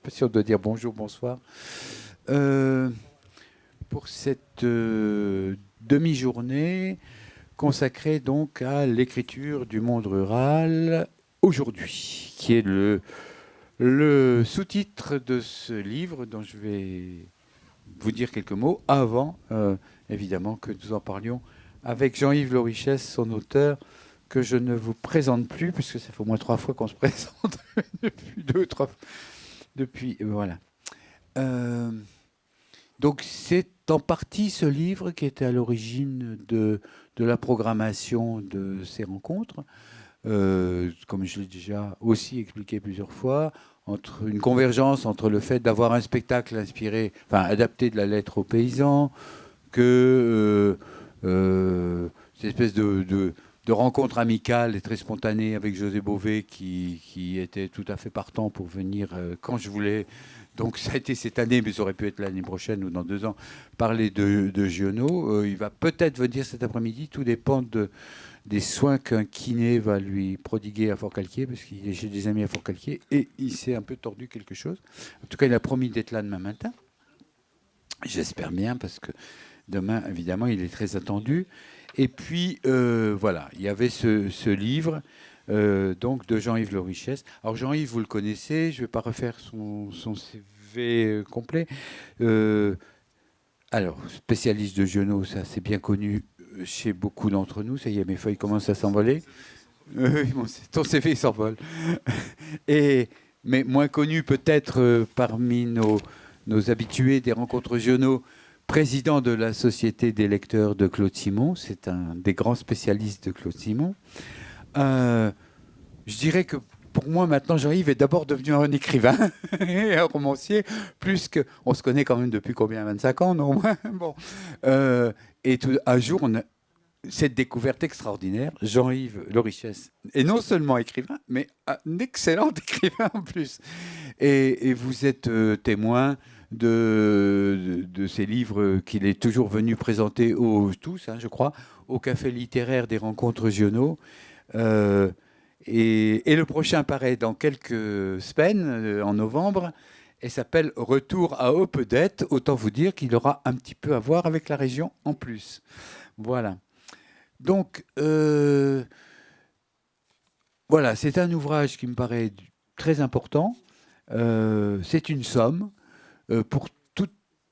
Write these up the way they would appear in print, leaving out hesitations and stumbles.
sais pas si on doit dire bonjour, bonsoir. Euh, pour cette demi-journée consacrée donc à l'écriture du monde rural aujourd'hui, qui est le sous-titre de ce livre dont je vais vous dire quelques mots avant, évidemment, que nous en parlions avec Jean-Yves Lorichesse, son auteur, que je ne vous présente plus, puisque ça fait au moins 3 fois qu'on se présente, depuis 2 ou 3 fois. Depuis, voilà. Euh, donc c'est en partie ce livre qui était à l'origine de la programmation de ces rencontres. Comme je l'ai déjà aussi expliqué plusieurs fois, entre une convergence entre le fait d'avoir un spectacle inspiré, enfin adapté de la lettre aux paysans, que cette espèce de rencontre amicale et très spontanée avec José Bové qui était tout à fait partant pour venir quand je voulais. Donc ça a été cette année, mais ça aurait pu être l'année prochaine ou dans 2 ans, parler de Giono. Il va peut-être venir cet après-midi, tout dépend des soins qu'un kiné va lui prodiguer à Fort-Calquier, parce qu'il est chez des amis à Fort-Calquier, et il s'est un peu tordu quelque chose. En tout cas, il a promis d'être là demain matin. J'espère bien, parce que demain, évidemment, il est très attendu. Et puis, voilà, il y avait ce livre, donc de Jean-Yves Lorichesse. Alors, Jean-Yves, vous le connaissez, je ne vais pas refaire son CV complet. Alors, spécialiste de Giono, ça c'est bien connu chez beaucoup d'entre nous. Ça y est, mes feuilles commencent à s'envoler. Ton CV s'envole. Mais moins connu peut-être parmi nos habitués des rencontres Giono, président de la Société des lecteurs de Claude Simon. C'est un des grands spécialistes de Claude Simon. Je dirais que pour moi, maintenant, Jean-Yves est d'abord devenu un écrivain et un romancier, plus que... On se connaît quand même depuis combien? 25 ans, non? Bon. Et un jour, on a cette découverte extraordinaire. Jean-Yves Lorichesse est non seulement écrivain, mais un excellent écrivain en plus. Et vous êtes témoin de ces livres qu'il est toujours venu présenter tous, hein, je crois, au Café littéraire des rencontres Giono. Et le prochain paraît dans quelques semaines, en novembre, et s'appelle Retour à Opedette. Autant vous dire qu'il aura un petit peu à voir avec la région en plus. Voilà. Donc, voilà, c'est un ouvrage qui me paraît très important. C'est une somme pour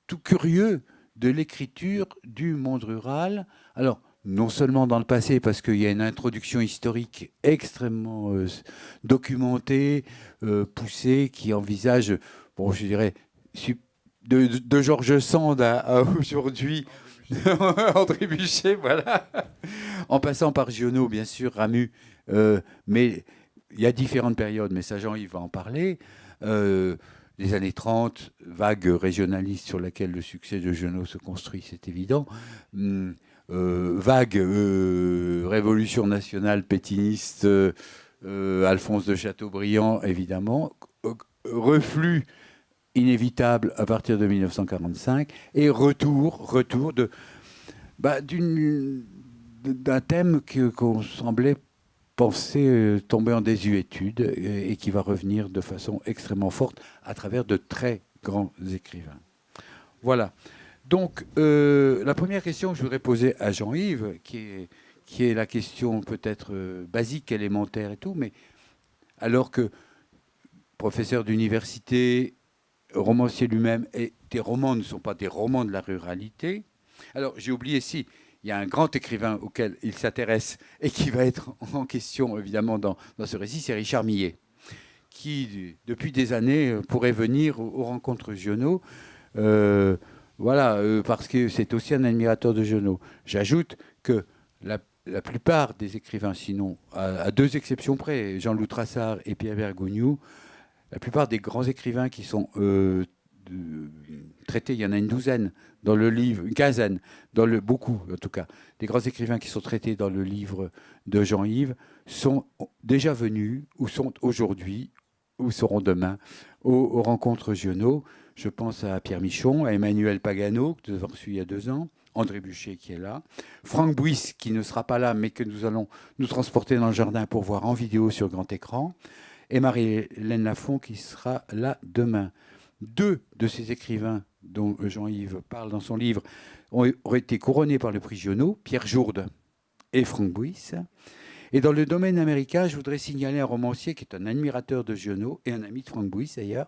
tout curieux de l'écriture du monde rural. Alors, non seulement dans le passé, parce qu'il y a une introduction historique extrêmement documentée, poussée, qui envisage, bon, je dirais, de Georges Sand à aujourd'hui, André Buchet, voilà, en passant par Giono, bien sûr, Ramu, mais il y a différentes périodes, mais ça, Jean-Yves va en parler. Les années 30, vague régionaliste sur laquelle le succès de Giono se construit, c'est évident. Vague révolution nationale pétiniste, Alphonse de Chateaubriand, évidemment. Reflux inévitable à partir de 1945. Et retour d'un thème qu'on semblait penser tomber en désuétude et qui va revenir de façon extrêmement forte à travers de très grands écrivains. Voilà. Donc, la première question que je voudrais poser à Jean-Yves, qui est la question peut-être basique, élémentaire et tout, mais alors que professeur d'université, romancier lui-même, et tes romans ne sont pas des romans de la ruralité. Alors, j'ai oublié, si, il y a un grand écrivain auquel il s'intéresse et qui va être en question, évidemment, dans ce récit, c'est Richard Millet, qui, depuis des années, pourrait venir aux rencontres Giono. Voilà, parce que c'est aussi un admirateur de Giono. J'ajoute que la plupart des écrivains, sinon à 2 exceptions près, Jean-Loup Trassard et Pierre Bergogneau, la plupart des grands écrivains qui sont traités, il y en a une douzaine dans le livre, une quinzaine, beaucoup en tout cas, des grands écrivains qui sont traités dans le livre de Jean-Yves sont déjà venus, ou sont aujourd'hui, ou seront demain, aux rencontres Giono. Je pense à Pierre Michon, à Emmanuel Pagano, que nous avons reçu il y a 2 ans, André Buchet qui est là, Franck Bouys qui ne sera pas là, mais que nous allons nous transporter dans le jardin pour voir en vidéo sur grand écran, et Marie-Hélène Lafont qui sera là demain. Deux de ces écrivains dont Jean-Yves parle dans son livre auraient été couronnés par le prix Giono, Pierre Jourde et Franck Buis. Et dans le domaine américain, je voudrais signaler un romancier qui est un admirateur de Giono et un ami de Franck Buis d'ailleurs,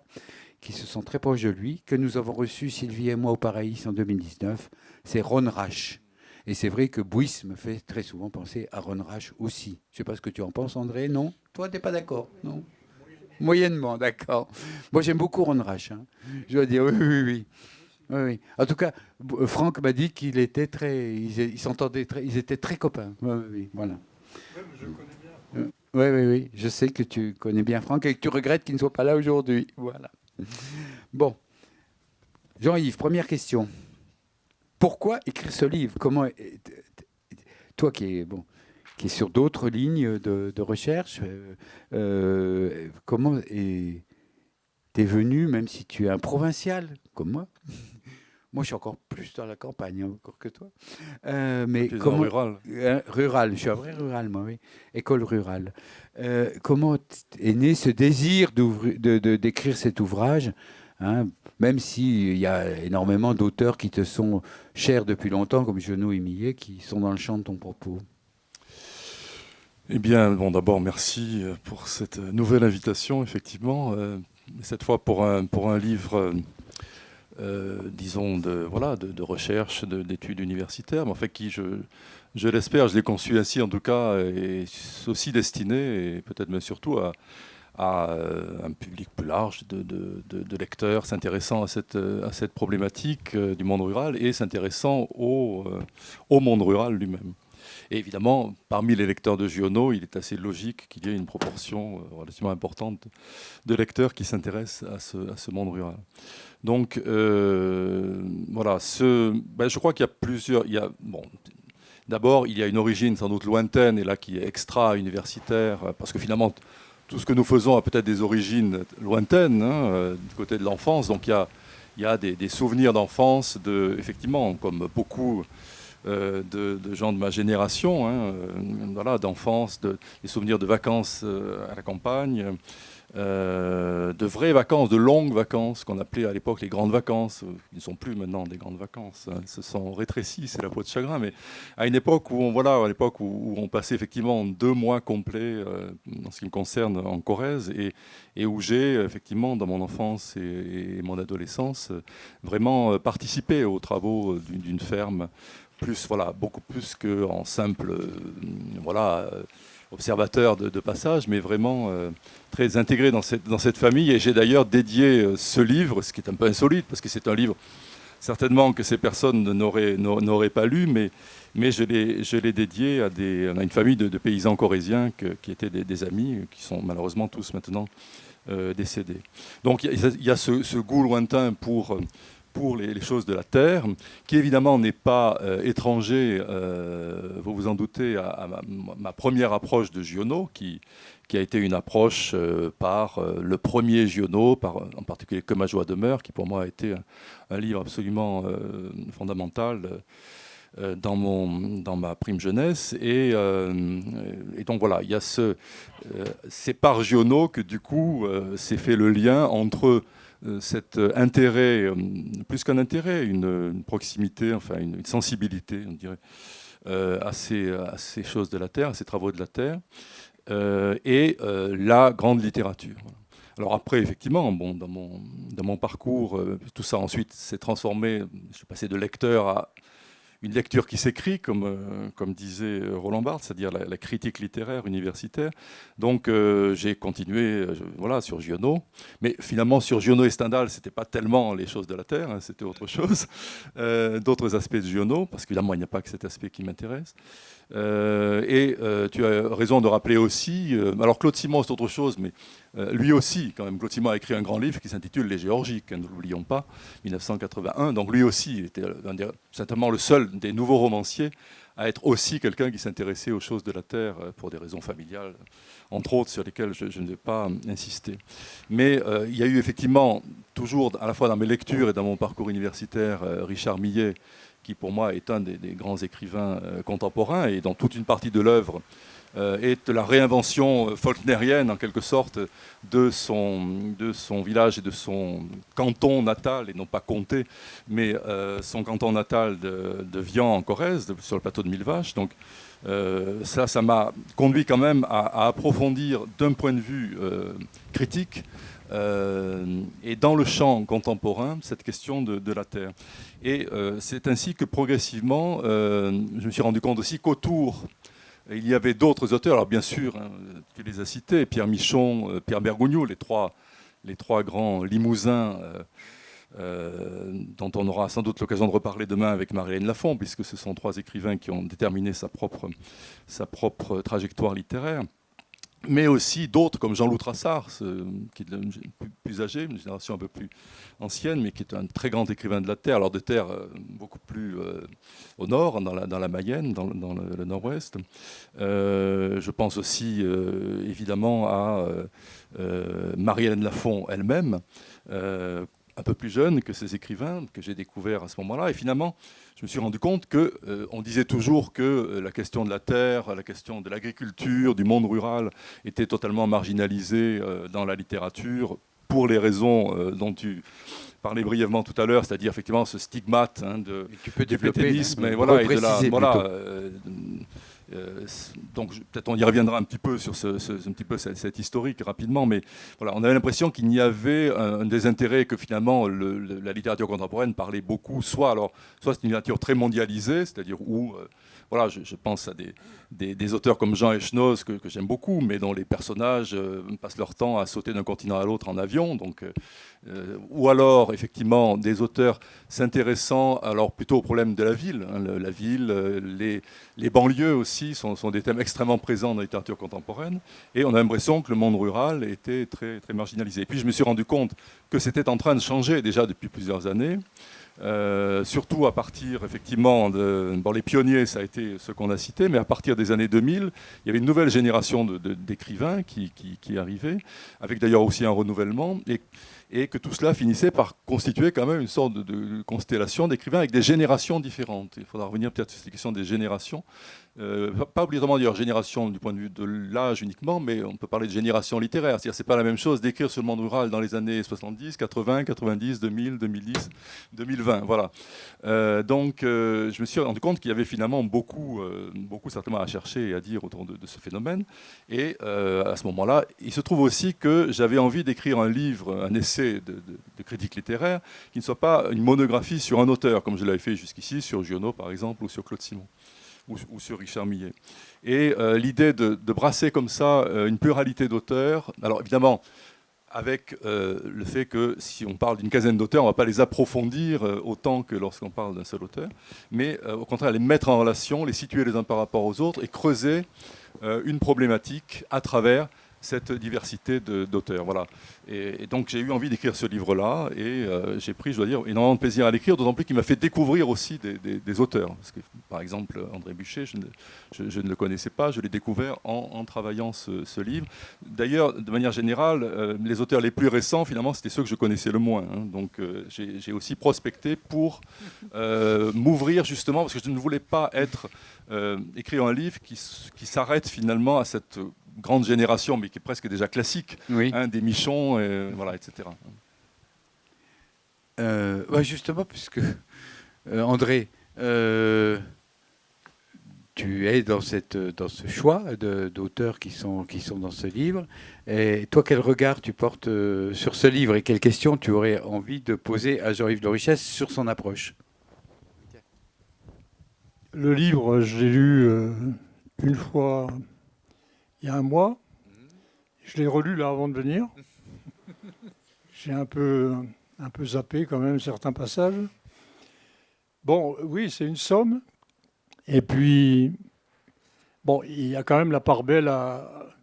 qui se sent très proche de lui, que nous avons reçu, Sylvie et moi, au Paraïs en 2019. C'est Ron Rash. Et c'est vrai que Buis me fait très souvent penser à Ron Rash aussi. Je ne sais pas ce que tu en penses, André, non? Toi, tu n'es pas d'accord? Non? Moyennement, d'accord. Moi, j'aime beaucoup Ron Rash. Hein. Je dois dire, oui. Oui. En tout cas, Franck m'a dit qu'il était très... Ils s'entendaient très... Ils étaient très copains. Oui, voilà. Même je le connais bien. Oui. Je sais que tu connais bien Franck et que tu regrettes qu'il ne soit pas là aujourd'hui. Voilà. Bon. Jean-Yves, première question. Pourquoi écrire ce livre? Comment, toi qui es sur d'autres lignes de recherche, comment t'es venu, même si tu es un provincial comme moi? Moi, je suis encore plus dans la campagne encore que toi. Mais comment rural. Rural, je suis un vrai rural, moi, oui. École rurale. Comment est né ce désir d'écrire cet ouvrage? Hein, même s'il y a énormément d'auteurs qui te sont chers depuis longtemps, comme Giono et Millet, qui sont dans le champ de ton propos. Eh bien, bon, d'abord, merci pour cette nouvelle invitation, effectivement. Cette fois pour un livre, disons, de recherche, d'études universitaires, mais en fait, qui, je l'espère, je l'ai conçu ainsi en tout cas, est aussi destiné, et peut-être même surtout à un public plus large de lecteurs s'intéressant à cette problématique du monde rural et s'intéressant au monde rural lui-même. Et évidemment, parmi les lecteurs de Giono, il est assez logique qu'il y ait une proportion relativement importante de lecteurs qui s'intéressent à ce monde rural. Donc, voilà, je crois qu'il y a plusieurs... D'abord, il y a une origine sans doute lointaine, et là qui est extra-universitaire, parce que finalement... Tout ce que nous faisons a peut-être des origines lointaines, du côté de l'enfance. Donc il y a des souvenirs d'enfance, effectivement, comme beaucoup de gens de ma génération, d'enfance, des souvenirs de vacances à la campagne, de vraies vacances, de longues vacances, qu'on appelait à l'époque les grandes vacances, qui ne sont plus maintenant des grandes vacances, se sont rétrécies, c'est la peau de chagrin, mais à une époque où on passait effectivement 2 mois complets, en ce qui me concerne, en Corrèze, et où j'ai effectivement, dans mon enfance et mon adolescence, vraiment participé aux travaux d'une ferme, beaucoup plus qu'en simple, observateur de passage, mais vraiment très intégré dans cette famille. Et j'ai d'ailleurs dédié ce livre, ce qui est un peu insolite, parce que c'est un livre certainement que ces personnes n'auraient pas lu, mais je l'ai dédié à une famille de paysans corréziens qui étaient des amis, qui sont malheureusement tous maintenant décédés. Donc il y a ce goût lointain pour les choses de la terre, qui évidemment n'est pas étranger, vous vous en doutez, à ma première approche de Giono, qui a été une approche par le premier Giono, en particulier Que ma joie demeure, qui pour moi a été un livre absolument fondamental dans ma prime jeunesse. Et donc voilà, il y a c'est par Giono que du coup s'est fait le lien entre cet intérêt, plus qu'un intérêt, une proximité, enfin une sensibilité, on dirait, à ces choses de la terre, à ces travaux de la terre, et la grande littérature. Alors après, effectivement, dans mon parcours, tout ça ensuite s'est transformé, je suis passé de lecteur à une lecture qui s'écrit, comme disait Roland Barthes, c'est-à-dire la critique littéraire universitaire. Donc j'ai continué sur Giono. Mais finalement, sur Giono et Stendhal, ce n'était pas tellement les choses de la terre, c'était autre chose. D'autres aspects de Giono, parce qu'évidemment, il n'y a pas que cet aspect qui m'intéresse. Et tu as raison de rappeler aussi, alors Claude Simon c'est autre chose, mais lui aussi, quand même, Claude Simon a écrit un grand livre qui s'intitule Les Géorgiques, ne l'oublions pas, 1981. Donc lui aussi, il était certainement le seul des nouveaux romanciers à être aussi quelqu'un qui s'intéressait aux choses de la terre pour des raisons familiales, entre autres, sur lesquelles je ne vais pas insister. Mais il y a eu effectivement, toujours à la fois dans mes lectures et dans mon parcours universitaire, Richard Millet, qui pour moi est un des grands écrivains contemporains, et dans toute une partie de l'œuvre est la réinvention faulknerienne en quelque sorte de son village et de son canton natal, et non pas comté, mais son canton natal de Vian en Corrèze, sur le plateau de Millevaches. Donc ça m'a conduit quand même à approfondir d'un point de vue critique et dans le champ contemporain cette question de la terre. Et c'est ainsi que progressivement, je me suis rendu compte aussi qu'autour, il y avait d'autres auteurs, alors bien sûr, hein, tu les as cités, Pierre Michon, Pierre Bergogneau, les trois grands Limousins, dont on aura sans doute l'occasion de reparler demain avec Marie-Hélène Lafont, puisque ce sont trois écrivains qui ont déterminé sa propre trajectoire littéraire. Mais aussi d'autres comme Jean-Loup Trassard, qui est plus âgé, une génération un peu plus ancienne, mais qui est un très grand écrivain de la terre, alors de terre beaucoup plus au nord, dans la Mayenne, dans le nord-ouest. Je pense aussi évidemment à Marie-Hélène Lafont elle-même, un peu plus jeune que ces écrivains que j'ai découverts à ce moment-là. Et finalement, je me suis rendu compte qu'on disait toujours que la question de la terre, la question de l'agriculture, du monde rural était totalement marginalisée dans la littérature pour les raisons dont tu parlais brièvement tout à l'heure, c'est-à-dire effectivement ce stigmate de pétainisme, et voilà, et de la donc peut-être on y reviendra un petit peu sur cette historique rapidement, mais voilà, on avait l'impression qu'il y avait un désintérêt, que finalement la littérature contemporaine parlait beaucoup, soit c'est une littérature très mondialisée, c'est-à-dire où voilà, je pense à des auteurs comme Jean Echenoz que j'aime beaucoup, mais dont les personnages passent leur temps à sauter d'un continent à l'autre en avion, donc ou alors effectivement des auteurs s'intéressant alors plutôt au problème de la ville, hein, la ville, les banlieues aussi sont des thèmes extrêmement présents dans la littérature contemporaine, et on a l'impression que le monde rural était très, très marginalisé. Et puis je me suis rendu compte que c'était en train de changer déjà depuis plusieurs années, surtout à partir effectivement les pionniers, ça a été ce qu'on a cité, mais à partir des années 2000, il y avait une nouvelle génération d'écrivains qui arrivait, avec d'ailleurs aussi un renouvellement, et que tout cela finissait par constituer quand même une sorte de constellation d'écrivains avec des générations différentes. Il faudra revenir peut-être sur cette question des générations. Pas obligatoirement d'ailleurs génération du point de vue de l'âge uniquement, mais on peut parler de génération littéraire. C'est-à-dire c'est pas la même chose d'écrire sur le monde rural dans les années 70, 80, 90, 2000, 2010, 2020. Voilà. Donc je me suis rendu compte qu'il y avait finalement beaucoup certainement à chercher et à dire autour de ce phénomène. Et à ce moment-là, il se trouve aussi que j'avais envie d'écrire un livre, un essai de critique littéraire, qui ne soit pas une monographie sur un auteur, comme je l'avais fait jusqu'ici, sur Giono par exemple, ou sur Claude Simon, ou sur Richard Millet. Et l'idée de brasser comme ça une pluralité d'auteurs, alors évidemment, avec le fait que si on parle d'une quinzaine d'auteurs, on ne va pas les approfondir autant que lorsqu'on parle d'un seul auteur, mais au contraire les mettre en relation, les situer les uns par rapport aux autres, et creuser une problématique à travers cette diversité d'auteurs. Voilà. Et donc j'ai eu envie d'écrire ce livre-là, et j'ai pris, je dois dire, énormément de plaisir à l'écrire, d'autant plus qu'il m'a fait découvrir aussi des auteurs. Parce que, par exemple, André Buchet, je ne le connaissais pas, je l'ai découvert en travaillant ce livre. D'ailleurs, de manière générale, les auteurs les plus récents, finalement, c'était ceux que je connaissais le moins. Hein. Donc j'ai aussi prospecté pour m'ouvrir, justement, parce que je ne voulais pas écrire un livre qui s'arrête finalement à cette grande génération, mais qui est presque déjà classique, oui. Hein, des Michon, voilà, etc. Ouais, justement, puisque André, tu es dans ce choix d'auteurs qui sont dans ce livre. Et toi, quel regard tu portes sur ce livre et quelles questions tu aurais envie de poser à Jean-Yves de Richesse sur son approche? Le livre, je l'ai lu une fois il y a un mois. Je l'ai relu là avant de venir. J'ai un peu zappé quand même certains passages. Bon, oui, c'est une somme. Et puis, bon, il y a quand même la part belle à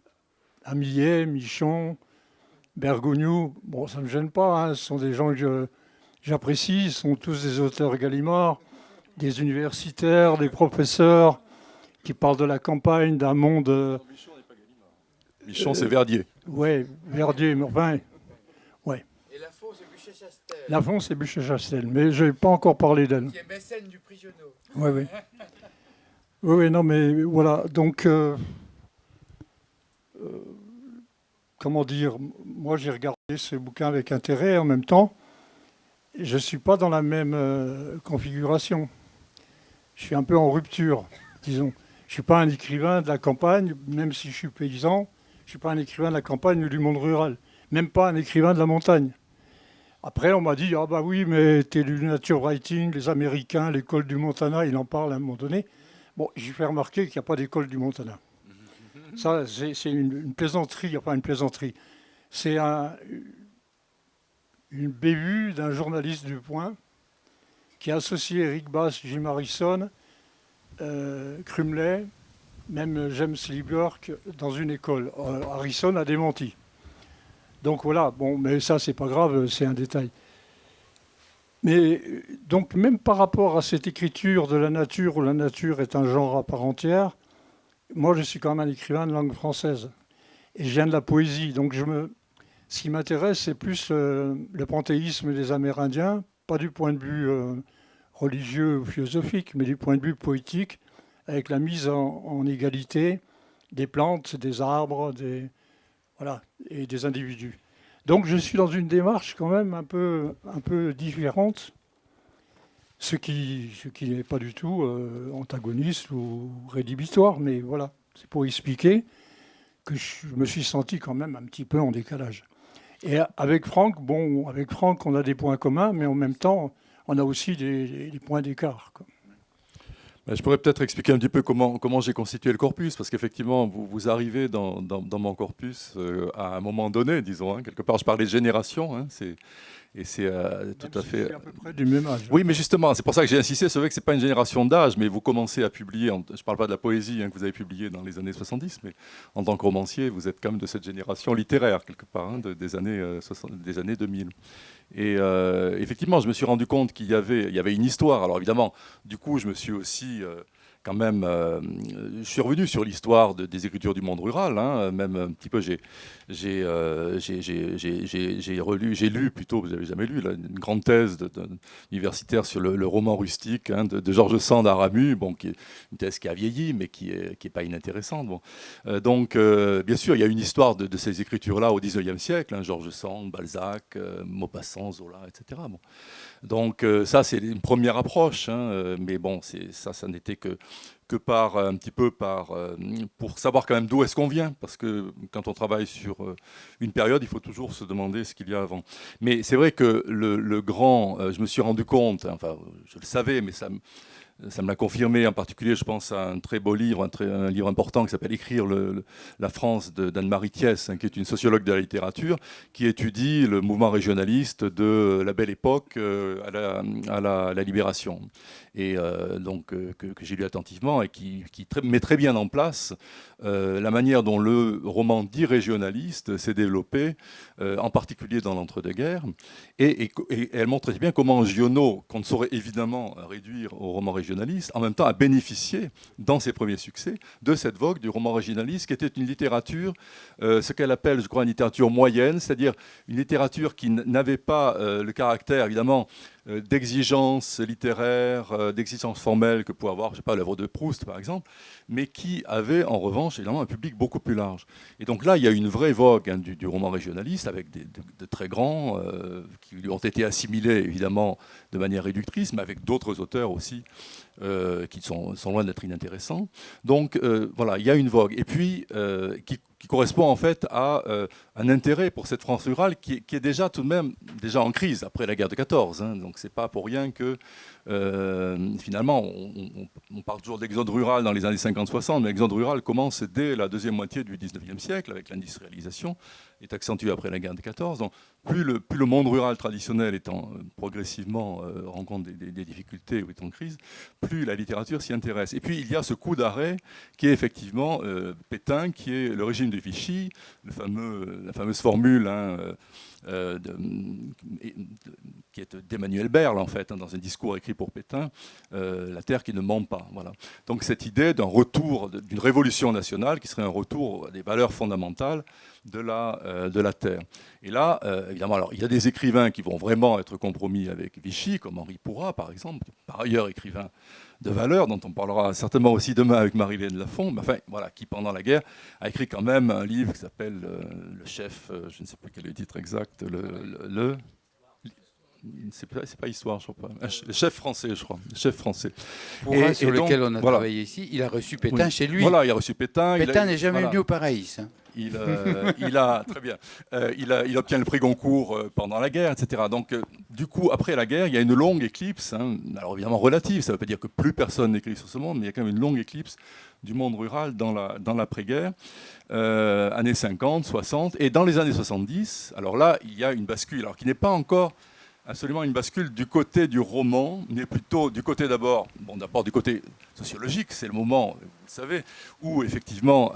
Millet, Michon, Bergogneau. Bon, ça ne me gêne pas, hein. Ce sont des gens que j'apprécie. Ils sont tous des auteurs Gallimard, des universitaires, des professeurs qui parlent de la campagne, d'un monde... Michon, c'est Verdier. Oui, Verdier, mais enfin... Ouais. Et Lafont, c'est Buchet-Chastex. Lafont, c'est Buchet-Chastel, mais je n'ai pas encore parlé d'elle. Qui est mécène du prix Junot. Oui, oui. Oui, oui, non, mais voilà. Donc, comment dire, moi j'ai regardé ce bouquin avec intérêt. En même temps, je ne suis pas dans la même configuration. Je suis un peu en rupture, disons. Je ne suis pas un écrivain de la campagne, même si je suis paysan. Je ne suis pas un écrivain de la campagne ou du monde rural. Même pas un écrivain de la montagne. Après, on m'a dit, ah bah oui, mais t'es du nature writing, les Américains, l'école du Montana, il en parle à un moment donné. Bon, j'ai fait remarquer qu'il n'y a pas d'école du Montana. Ça, c'est une plaisanterie, enfin une plaisanterie. C'est une bévue d'un journaliste du Point qui a associé Eric Bass, Jim Harrison, Crumley, même James Lee Burke dans une école. Harrison a démenti. Donc voilà, bon, mais ça, c'est pas grave, c'est un détail. Mais donc, même par rapport à cette écriture de la nature, où la nature est un genre à part entière, moi, je suis quand même un écrivain de langue française. Et je viens de la poésie. Donc, ce qui m'intéresse, c'est plus le panthéisme des Amérindiens, pas du point de vue religieux ou philosophique, mais du point de vue poétique, avec la mise en égalité des plantes, des arbres, voilà, et des individus. Donc je suis dans une démarche quand même un peu différente, ce qui n'est pas du tout antagoniste ou rédhibitoire, mais voilà, c'est pour expliquer que je me suis senti quand même un petit peu en décalage. Et avec Franck, on a des points communs, mais en même temps, on a aussi des points d'écart, quoi. Je pourrais peut-être expliquer un petit peu comment j'ai constitué le corpus, parce qu'effectivement, vous arrivez dans mon corpus à un moment donné, disons. Hein, quelque part, je parlais de génération, hein, et c'est tout à fait... C'est à peu près du même âge. Oui, mais justement, c'est pour ça que j'ai insisté. C'est vrai que ce n'est pas une génération d'âge, mais vous commencez à publier, je ne parle pas de la poésie hein, que vous avez publiée dans les années 70, mais en tant que romancier, vous êtes quand même de cette génération littéraire, quelque part, hein, des années 2000. Et effectivement, je me suis rendu compte qu'il y avait une histoire. Alors évidemment, du coup, je me suis aussi quand même, je suis revenu sur l'histoire des écritures du monde rural. Hein, même un petit peu, j'ai lu plutôt, vous n'avez jamais lu, là, une grande thèse universitaire sur le roman rustique hein, de Georges Sand à Ramu, bon, qui est une thèse qui a vieilli, mais qui est pas inintéressante. Bon. Donc, bien sûr, il y a une histoire de ces écritures-là au XIXe siècle, hein, Georges Sand, Balzac, Maupassant, Zola, etc. Bon. Donc ça, c'est une première approche, hein, mais bon, ça n'était que un petit peu pour savoir quand même d'où est-ce qu'on vient, parce que quand on travaille sur une période, il faut toujours se demander ce qu'il y a avant. Mais c'est vrai que le grand, je me suis rendu compte, enfin, je le savais, mais ça me l'a confirmé, en particulier, je pense à un très beau livre, un livre important qui s'appelle Écrire la France d'Anne-Marie Thiès, hein, qui est une sociologue de la littérature, qui étudie le mouvement régionaliste de la Belle Époque à la Libération. Et donc que j'ai lu attentivement et qui met très bien en place la manière dont le roman dit régionaliste s'est développé, en particulier dans l'entre-deux-guerres. Et elle montre très bien comment Giono, qu'on ne saurait évidemment réduire au roman régionaliste, en même temps a bénéficié, dans ses premiers succès, de cette vogue du roman régionaliste, qui était une littérature, ce qu'elle appelle, je crois, une littérature moyenne, c'est-à-dire une littérature qui n'avait pas le caractère, évidemment, d'exigence littéraire, d'exigence formelle que pouvait avoir, je sais pas, l'œuvre de Proust, par exemple, mais qui avait, en revanche, évidemment, un public beaucoup plus large. Et donc là, il y a une vraie vogue hein, du roman régionaliste, avec de très grands, qui lui ont été assimilés, évidemment, de manière réductrice, mais avec d'autres auteurs aussi, qui sont loin d'être inintéressants. Donc, voilà, il y a une vogue. Et puis, qui correspond en fait à un intérêt pour cette France rurale qui est déjà tout de même déjà en crise après la guerre de 14. Hein. Donc c'est pas pour rien que finalement on parle toujours d'exode rural dans les années 50-60, mais l'exode rural commence dès la deuxième moitié du 19e siècle avec l'industrialisation, est accentué après la guerre de 14. Donc plus le monde rural traditionnel étant progressivement rencontre des difficultés ou est en crise, plus la littérature s'y intéresse. Et puis il y a ce coup d'arrêt qui est effectivement Pétain, qui est le régime de Vichy, la fameuse formule hein, qui est d'Emmanuel Berle, en fait, dans un discours écrit pour Pétain, la terre qui ne ment pas. Voilà. Donc cette idée d'un retour, d'une révolution nationale qui serait un retour à des valeurs fondamentales de la terre. Et là, évidemment, alors, il y a des écrivains qui vont vraiment être compromis avec Vichy, comme Henri Pourrat, par exemple, par ailleurs écrivain de valeur, dont on parlera certainement aussi demain avec Marie-Hélène Lafont, mais enfin, voilà, qui pendant la guerre a écrit quand même un livre qui s'appelle Le chef, je ne sais plus quel est le titre exact, c'est pas histoire, je crois pas. Le chef français, je crois. Le chef français. Pourrat, sur lequel on a voilà. travaillé ici, il a reçu Pétain chez lui. Voilà, il a reçu Pétain. Pétain n'est jamais venu au Paraïs. Il a très bien. Il obtient le prix Goncourt pendant la guerre, etc. Donc, du coup, après la guerre, il y a une longue éclipse. Alors évidemment relative, ça ne veut pas dire que plus personne n'écrit sur ce monde, mais il y a quand même une longue éclipse du monde rural dans l'après-guerre, années 50, 60, et dans les années 70. Alors là, il y a une bascule, alors qui n'est pas encore absolument une bascule du côté du roman, mais plutôt du côté d'abord du côté sociologique. C'est le moment, vous le savez, où effectivement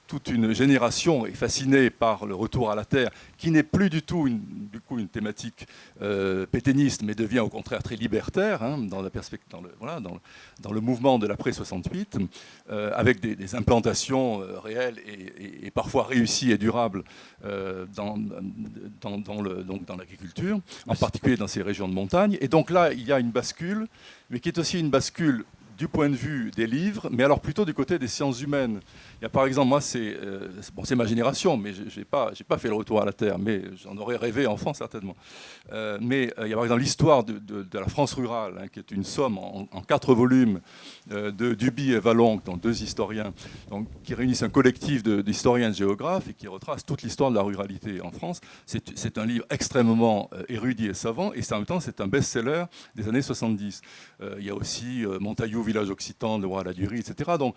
toute une génération est fascinée par le retour à la terre, qui n'est plus du tout une thématique pétainiste, mais devient au contraire très libertaire dans le mouvement de l'après 68, avec des implantations réelles et parfois réussies et durables dans l'agriculture, en particulier dans ces régions de montagne. Et donc là, il y a une bascule, mais qui est aussi une bascule du point de vue des livres, mais alors plutôt du côté des sciences humaines. Il y a par exemple, moi, c'est ma génération, mais je n'ai pas fait le retour à la Terre, mais j'en aurais rêvé enfant, certainement. Mais il y a par exemple l'histoire de la France rurale, qui est une somme en 4 volumes de Duby et Vallon, donc 2 historiens, qui réunissent un collectif d'historiens et de géographes et qui retracent toute l'histoire de la ruralité en France. C'est un livre extrêmement érudit et savant, et en même temps, c'est un best-seller des années 70. Il y a aussi Montaillou, Village occitan, Le Roi à la Durie, etc. Donc,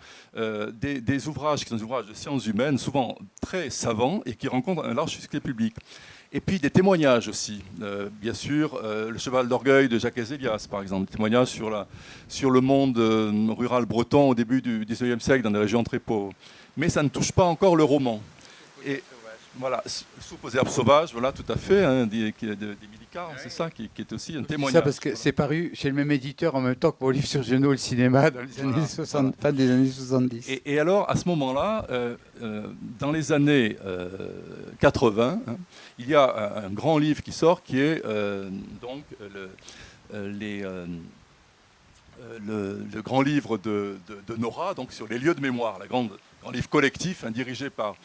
des ouvrages qui sont des ouvrages de sciences humaines, souvent très savants et qui rencontrent un large succès public. Et puis des témoignages aussi. Bien sûr, Le Cheval d'Orgueil de Jacques Ezélias, par exemple, témoignages sur le monde rural breton au début du XIXe siècle dans des régions très pauvres. Mais ça ne touche pas encore le roman. Et voilà, Soupe aux herbes sauvages, voilà, tout à fait, d'Émilie Carr, c'est ça, qui est aussi un témoignage. C'est ça, parce que c'est paru chez le même éditeur en même temps que mon livre sur Genot, le cinéma, dans les années 60, fin des années 70. Et alors, à ce moment-là, dans les années 80, il y a un grand livre qui sort, qui est le grand livre de Nora, donc sur les lieux de mémoire, grand livre collectif dirigé par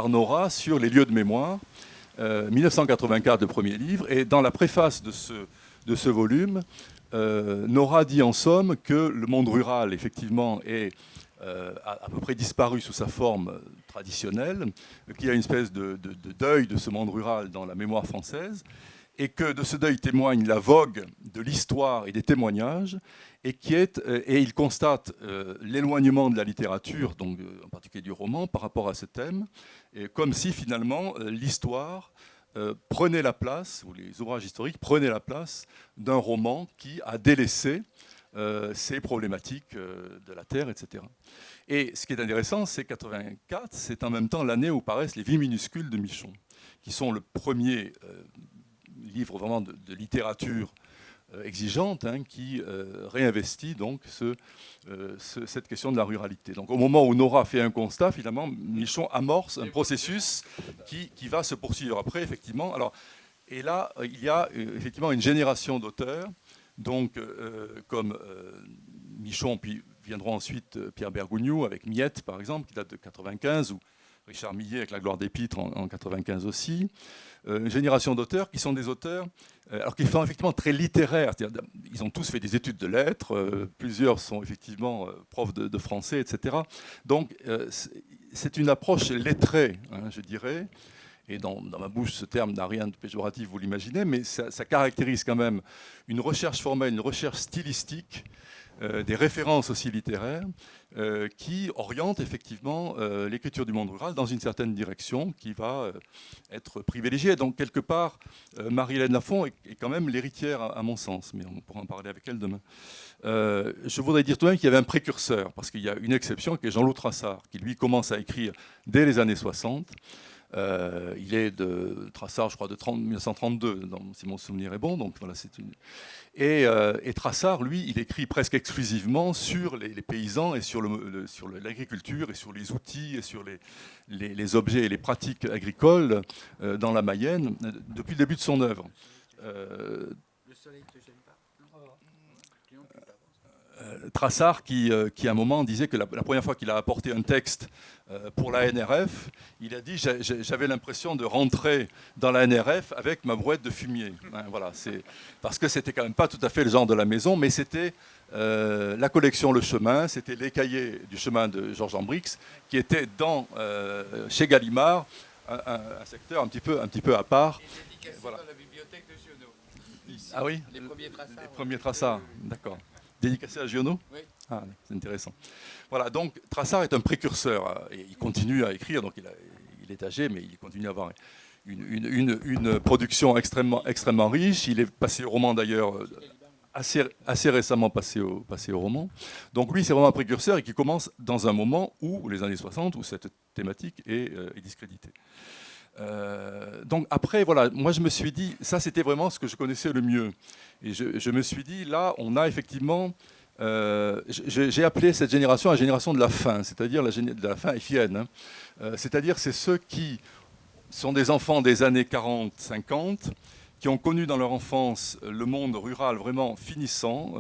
Nora sur les lieux de mémoire. 1984, le premier livre, et dans la préface de ce volume, Nora dit en somme que le monde rural, effectivement, est à peu près disparu sous sa forme traditionnelle, qu'il y a une espèce de deuil de ce monde rural dans la mémoire française, et que de ce deuil témoigne la vogue de l'histoire et des témoignages, et il constate l'éloignement de la littérature, donc en particulier du roman, par rapport à ce thème, et comme si finalement l'histoire prenait la place, ou les ouvrages historiques prenaient la place d'un roman qui a délaissé ces problématiques de la terre, etc. Et ce qui est intéressant, c'est 84, c'est en même temps l'année où paraissent les Vies minuscules de Michon, qui sont le premier livre vraiment de littérature exigeante, qui réinvestit donc cette question de la ruralité. Donc au moment où Nora fait un constat, finalement, Michon amorce un processus qui va se poursuivre après, effectivement. Alors, et là, il y a effectivement une génération d'auteurs, donc comme Michon, puis viendront ensuite Pierre Bergougnoux avec Miette, par exemple, qui date de 95, ou Richard Millet avec La gloire des pitres en 95 aussi. Une génération d'auteurs qui sont des auteurs, alors qui sont effectivement très littéraires. C'est-à-dire, ils ont tous fait des études de lettres, plusieurs sont effectivement profs de français, etc. Donc c'est une approche lettrée, je dirais. Et dans ma bouche, ce terme n'a rien de péjoratif, vous l'imaginez, mais ça caractérise quand même une recherche formelle, une recherche stylistique, des références aussi littéraires, qui orientent effectivement l'écriture du monde rural dans une certaine direction qui va être privilégiée. Donc quelque part, Marie-Hélène Lafont est quand même l'héritière à mon sens, mais on pourra en parler avec elle demain. Je voudrais dire tout de même qu'il y avait un précurseur, parce qu'il y a une exception qui est Jean-Loup Trassard, qui lui commence à écrire dès les années 60, Il est de Traçard, je crois, de 1932, si mon souvenir est bon. Donc, voilà, et Traçard, lui, il écrit presque exclusivement sur les paysans et sur l'agriculture et sur les outils et sur les objets et les pratiques agricoles dans la Mayenne depuis le début de son œuvre. Le soleil ne te gêne pas? Traçard qui à un moment disait que la première fois qu'il a apporté un texte pour la NRF, il a dit j'avais l'impression de rentrer dans la NRF avec ma brouette de fumier. Hein, voilà, parce que c'était quand même pas tout à fait le genre de la maison, mais c'était la collection Le Chemin, c'était les cahiers du chemin de Georges Ambrix, qui était chez Gallimard, un secteur un petit peu à part. Et dédicacé voilà. Dans la bibliothèque de Giono. Ici, Ah oui, les premiers Traçards. Les premiers Traçards, d'accord. Dédicacé à Giono? Oui. Ah, c'est intéressant. Voilà, donc Traçard est un précurseur. Et il continue à écrire, donc il est âgé, mais il continue à avoir une production extrêmement riche. Il est passé au roman d'ailleurs, assez récemment passé au roman. Donc lui, c'est vraiment un précurseur et qui commence dans un moment où, les années 60, où cette thématique est discréditée. Donc après, voilà, moi je me suis dit, ça c'était vraiment ce que je connaissais le mieux. Et je me suis dit, là, on a effectivement... j'ai appelé cette génération la génération de la faim, c'est-à-dire de la faim FIN. Hein. C'est-à-dire c'est ceux qui sont des enfants des années 40-50, qui ont connu dans leur enfance le monde rural vraiment finissant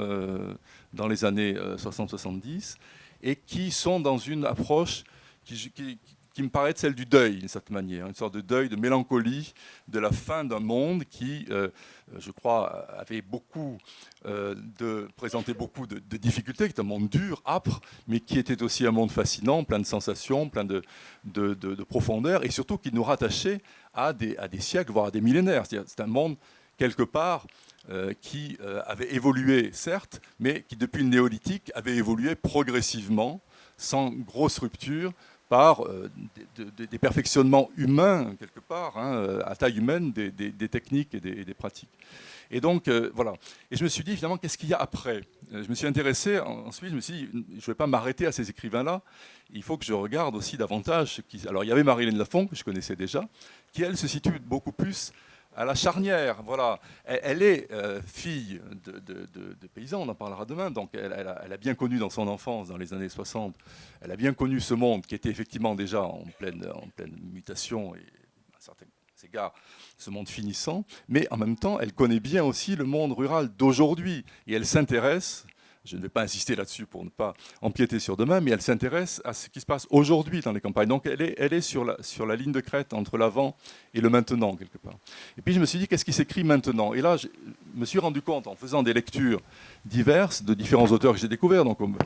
dans les années 60-70, et qui sont dans une approche qui me paraît être celle du deuil, d'une certaine manière, une sorte de deuil, de mélancolie, de la fin d'un monde qui, je crois, avait présentait beaucoup de difficultés, qui était un monde dur, âpre, mais qui était aussi un monde fascinant, plein de sensations, plein de profondeur, et surtout qui nous rattachait à des siècles, voire à des millénaires. C'est un monde, quelque part, qui avait évolué, certes, mais qui, depuis le néolithique, avait évolué progressivement, sans grosse rupture, par des perfectionnements humains, quelque part, hein, à taille humaine, des techniques et des pratiques. Et donc, voilà. Et je me suis dit, finalement, qu'est-ce qu'il y a après? Je me suis intéressé, ensuite, je me suis dit, je ne vais pas m'arrêter à ces écrivains-là, il faut que je regarde aussi davantage. Alors, il y avait Marie-Hélène Lafon, que je connaissais déjà, qui, elle, se situe beaucoup plus à la charnière. Voilà. Elle est fille de paysans, on en parlera demain, donc elle a bien connu dans son enfance, dans les années 60, elle a bien connu ce monde qui était effectivement déjà en pleine mutation et à certains égards, ce monde finissant, mais en même temps, elle connaît bien aussi le monde rural d'aujourd'hui et elle s'intéresse. Je ne vais pas insister là-dessus pour ne pas empiéter sur demain, mais elle s'intéresse à ce qui se passe aujourd'hui dans les campagnes. Donc elle est sur la ligne de crête entre l'avant et le maintenant, quelque part. Et puis je me suis dit, qu'est-ce qui s'écrit maintenant? Et là, je me suis rendu compte, en faisant des lectures diverses de différents auteurs que j'ai découverts, donc comme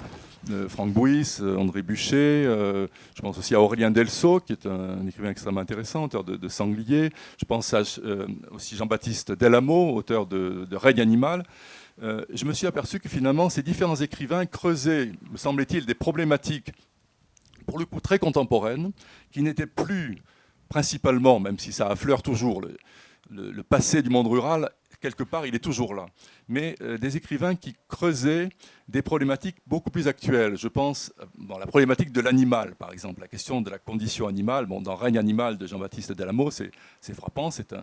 Franck Bouys, André Buchet, je pense aussi à Aurélien Delceau, qui est un écrivain extrêmement intéressant, auteur de Sanglier. Je pense à aussi Jean-Baptiste Delamo, auteur de Règne animal. Je me suis aperçu que finalement, ces différents écrivains creusaient, me semble-t-il, des problématiques, pour le coup très contemporaines, qui n'étaient plus principalement, même si ça affleure toujours, le passé du monde rural, quelque part, il est toujours là. Mais des écrivains qui creusaient des problématiques beaucoup plus actuelles. Je pense dans la problématique de l'animal, par exemple, la question de la condition animale. Bon, dans Règne animal de Jean-Baptiste Delamo, c'est frappant, c'est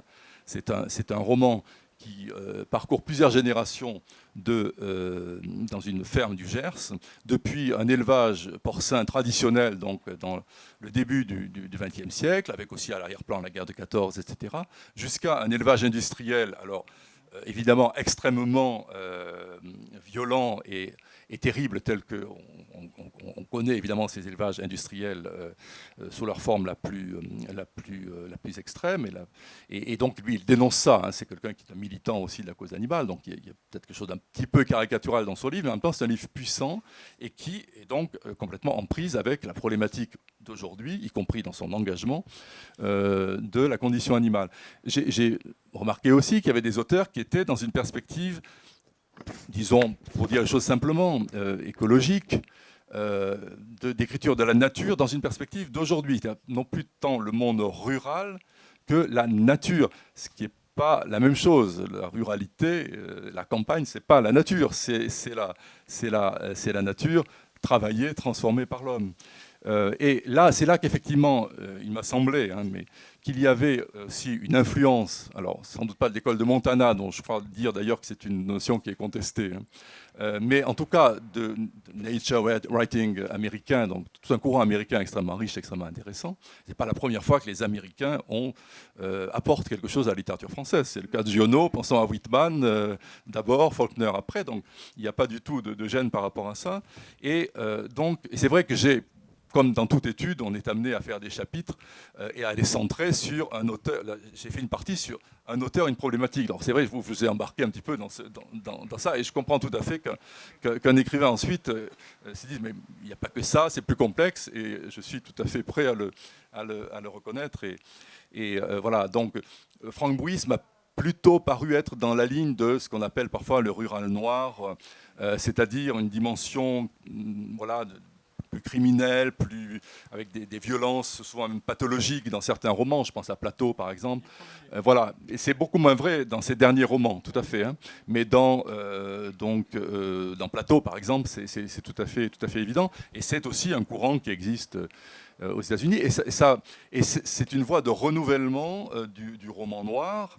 un roman qui parcourt plusieurs générations dans une ferme du Gers, depuis un élevage porcin traditionnel, donc dans le début du XXe siècle, avec aussi à l'arrière-plan la guerre de 14, etc., jusqu'à un élevage industriel, alors évidemment extrêmement violent et terrible, tel qu'on connaît évidemment ces élevages industriels sous leur forme la plus extrême. Et donc lui, il dénonce ça. Hein, c'est quelqu'un qui est un militant aussi de la cause animale, donc il y a peut-être quelque chose d'un petit peu caricatural dans son livre, mais en même temps c'est un livre puissant et qui est donc complètement en prise avec la problématique d'aujourd'hui, y compris dans son engagement de la condition animale. J'ai remarqué aussi qu'il y avait des auteurs qui étaient dans une perspective, disons, pour dire les choses simplement, écologique, d'écriture de la nature dans une perspective d'aujourd'hui. Non plus tant le monde rural que la nature, ce qui n'est pas la même chose. La ruralité, la campagne, ce n'est pas la nature, c'est la nature travaillée, transformée par l'homme. Et là, c'est là qu'effectivement, il m'a semblé, mais qu'il y avait aussi une influence, alors sans doute pas de l'école de Montana, dont je crois dire d'ailleurs que c'est une notion qui est contestée, mais en tout cas de nature writing américain, donc tout un courant américain extrêmement riche, extrêmement intéressant. C'est pas la première fois que les Américains apportent quelque chose à la littérature française. C'est le cas de Giono, pensant à Whitman d'abord, Faulkner après, donc il n'y a pas du tout de gêne par rapport à ça. Et donc, c'est vrai que comme dans toute étude, on est amené à faire des chapitres et à les centrer sur un auteur. J'ai fait une partie sur un auteur, une problématique. Alors c'est vrai, je vous ai embarqué un petit peu dans ça, et je comprends tout à fait qu'un écrivain ensuite se dise, mais il n'y a pas que ça, c'est plus complexe, et je suis tout à fait prêt à le reconnaître. Et voilà, donc Franck Bouys m'a plutôt paru être dans la ligne de ce qu'on appelle parfois le rural noir, c'est-à-dire une dimension voilà, plus criminelle, avec des violences souvent même pathologiques dans certains romans. Je pense à Plateau, par exemple. Voilà. Et c'est beaucoup moins vrai dans ses derniers romans, tout à fait. Mais dans Plateau, par exemple, c'est tout à fait évident. Et c'est aussi un courant qui existe aux États-Unis. Et c'est une voie de renouvellement du roman noir,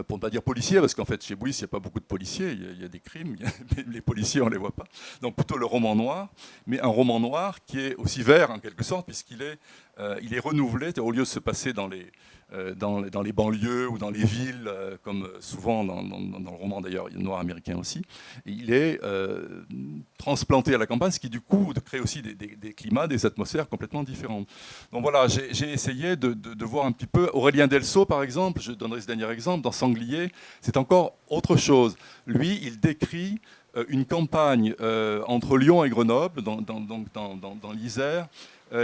pour ne pas dire policier, parce qu'en fait, chez Bouys, il n'y a pas beaucoup de policiers, il y a des crimes, les policiers, on ne les voit pas. Donc plutôt le roman noir, mais un roman noir qui est aussi vert, en quelque sorte, puisqu'il est renouvelé, au lieu de se passer dans les banlieues ou dans les villes, comme souvent dans le roman d'ailleurs, il y a le noir américain aussi. Et il est transplanté à la campagne, ce qui du coup crée aussi des climats, des atmosphères complètement différentes. Donc voilà, j'ai essayé de voir un petit peu. Aurélien Delceau, par exemple, je donnerai ce dernier exemple, dans Sanglier, c'est encore autre chose. Lui, il décrit une campagne entre Lyon et Grenoble, dans l'Isère,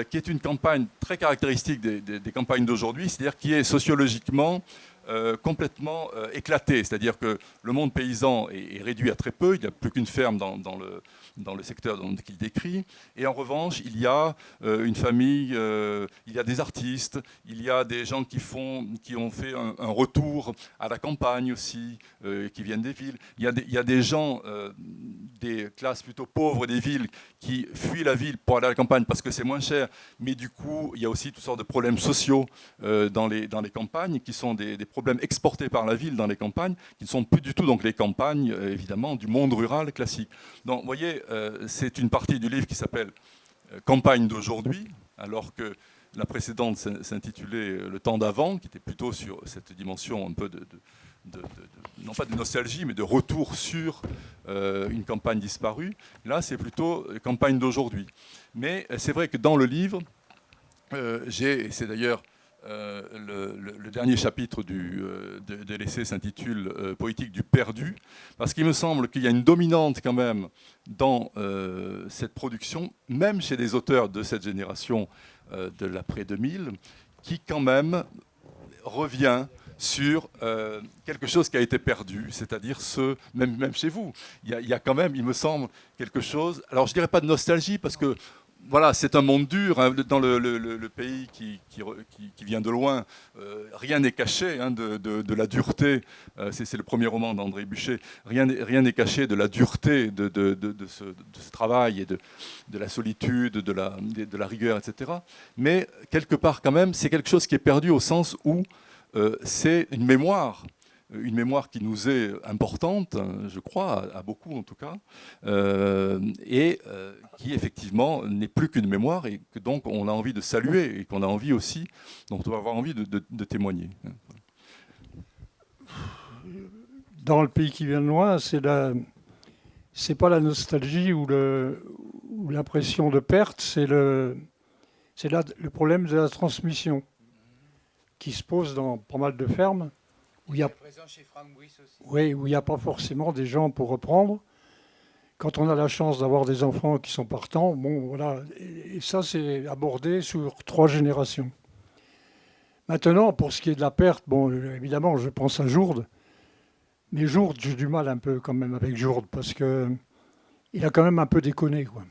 qui est une campagne très caractéristique des campagnes d'aujourd'hui, c'est-à-dire qui est sociologiquement complètement éclatée. C'est-à-dire que le monde paysan est réduit à très peu, il n'y a plus qu'une ferme dans le secteur qu'il décrit. Et en revanche, il y a une famille, il y a des artistes, il y a des gens qui ont fait un retour à la campagne aussi, qui viennent des villes. Il y a des gens des classes plutôt pauvres des villes qui fuient la ville pour aller à la campagne parce que c'est moins cher. Mais du coup, il y a aussi toutes sortes de problèmes sociaux dans les campagnes, qui sont des problèmes exportés par la ville dans les campagnes, qui ne sont plus du tout donc les campagnes, évidemment, du monde rural classique. Donc, vous voyez, c'est une partie du livre qui s'appelle Campagne d'aujourd'hui, alors que la précédente s'intitulait Le temps d'avant, qui était plutôt sur cette dimension un peu non pas de nostalgie, mais de retour sur une campagne disparue. Là, c'est plutôt campagne d'aujourd'hui. Mais c'est vrai que dans le livre, et c'est d'ailleurs le dernier chapitre de l'essai s'intitule Poétique du perdu, parce qu'il me semble qu'il y a une dominante quand même dans cette production, même chez les auteurs de cette génération de l'après 2000, qui quand même revient sur quelque chose qui a été perdu, c'est-à-dire même chez vous, il y a quand même, il me semble, quelque chose, alors je ne dirais pas de nostalgie, parce que voilà, c'est un monde dur, dans le pays qui vient de loin, rien n'est caché de la dureté, c'est le premier roman d'André Buchet, rien n'est caché de la dureté de ce travail et de la solitude, de la rigueur, etc. Mais quelque part quand même, c'est quelque chose qui est perdu au sens où c'est une mémoire qui nous est importante, je crois, à beaucoup en tout cas, et qui effectivement n'est plus qu'une mémoire, et que donc on a envie de saluer, et qu'on a envie aussi, dont on va avoir envie de témoigner. Dans le pays qui vient de loin, c'est pas la nostalgie ou l'impression de perte, c'est le problème de la transmission qui se pose dans pas mal de fermes. Où il y a, présent chez Franck Bouys aussi. Oui, où il n'y a pas forcément des gens pour reprendre. Quand on a la chance d'avoir des enfants qui sont partants, bon, voilà. Et ça, c'est abordé sur 3 générations. Maintenant, pour ce qui est de la perte, bon, évidemment, je pense à Jourde. Mais Jourde, j'ai du mal un peu quand même avec Jourde, parce qu'il a quand même un peu déconné, quoi.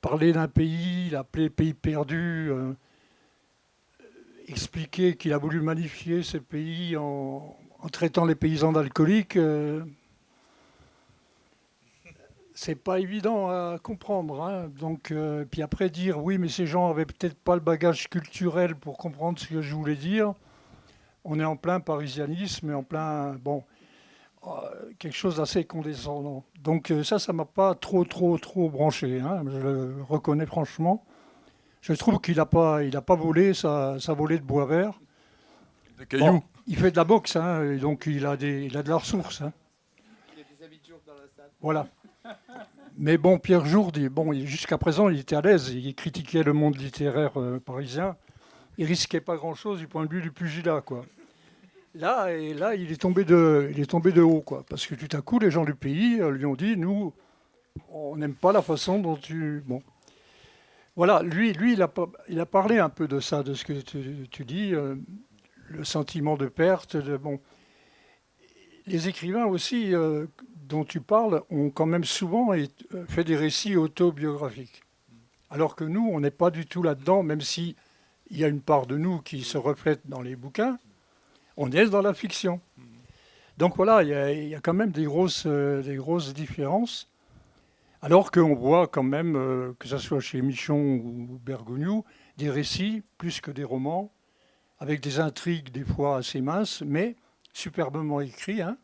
Parler d'un pays, l'appeler pays perdu... expliquer qu'il a voulu magnifier ce pays en traitant les paysans d'alcooliques, c'est pas évident à comprendre, hein. Donc, puis après dire oui, mais ces gens avaient peut-être pas le bagage culturel pour comprendre ce que je voulais dire. On est en plein parisianisme et en plein quelque chose d'assez condescendant. Donc ça m'a pas trop branché, hein. Je le reconnais franchement. Je trouve qu'il a pas volé sa volée de bois vert. Des cailloux. Bon, il fait de la boxe, hein, et donc il a de la ressource, hein. Il y a des habitants dans la salle. Voilà. Mais bon, Pierre Jourde, jusqu'à présent, il était à l'aise. Il critiquait le monde littéraire parisien. Il risquait pas grand-chose du point de vue du pugilat, quoi. Là, il est tombé de haut, quoi. Parce que tout à coup, les gens du pays lui ont dit, nous, on n'aime pas la façon dont tu... Bon. Voilà, lui il a parlé un peu de ça, de ce que tu dis, le sentiment de perte. Bon. Les écrivains aussi dont tu parles ont quand même souvent fait des récits autobiographiques. Alors que nous, on n'est pas du tout là-dedans, même si il y a une part de nous qui se reflète dans les bouquins, on est dans la fiction. Donc voilà, il y a quand même des grosses différences. Alors qu'on voit quand même, que ce soit chez Michon ou Bergogneau, des récits plus que des romans, avec des intrigues des fois assez minces, mais superbement écrits, hein,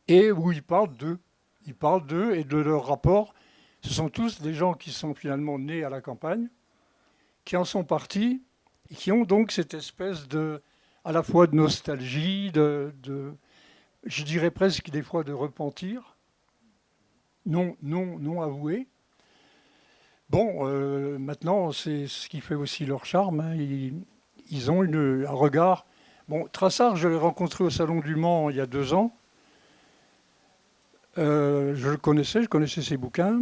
et où ils parlent d'eux. Ils parlent d'eux et de leur rapport. Ce sont tous des gens qui sont finalement nés à la campagne, qui en sont partis, et qui ont donc cette espèce à la fois de nostalgie, je dirais presque des fois de repentir, non avoué. Bon, maintenant, c'est ce qui fait aussi leur charme, hein. Ils ont un regard. Bon, Trassard, je l'ai rencontré au Salon du Mans il y a 2 ans. Je connaissais ses bouquins.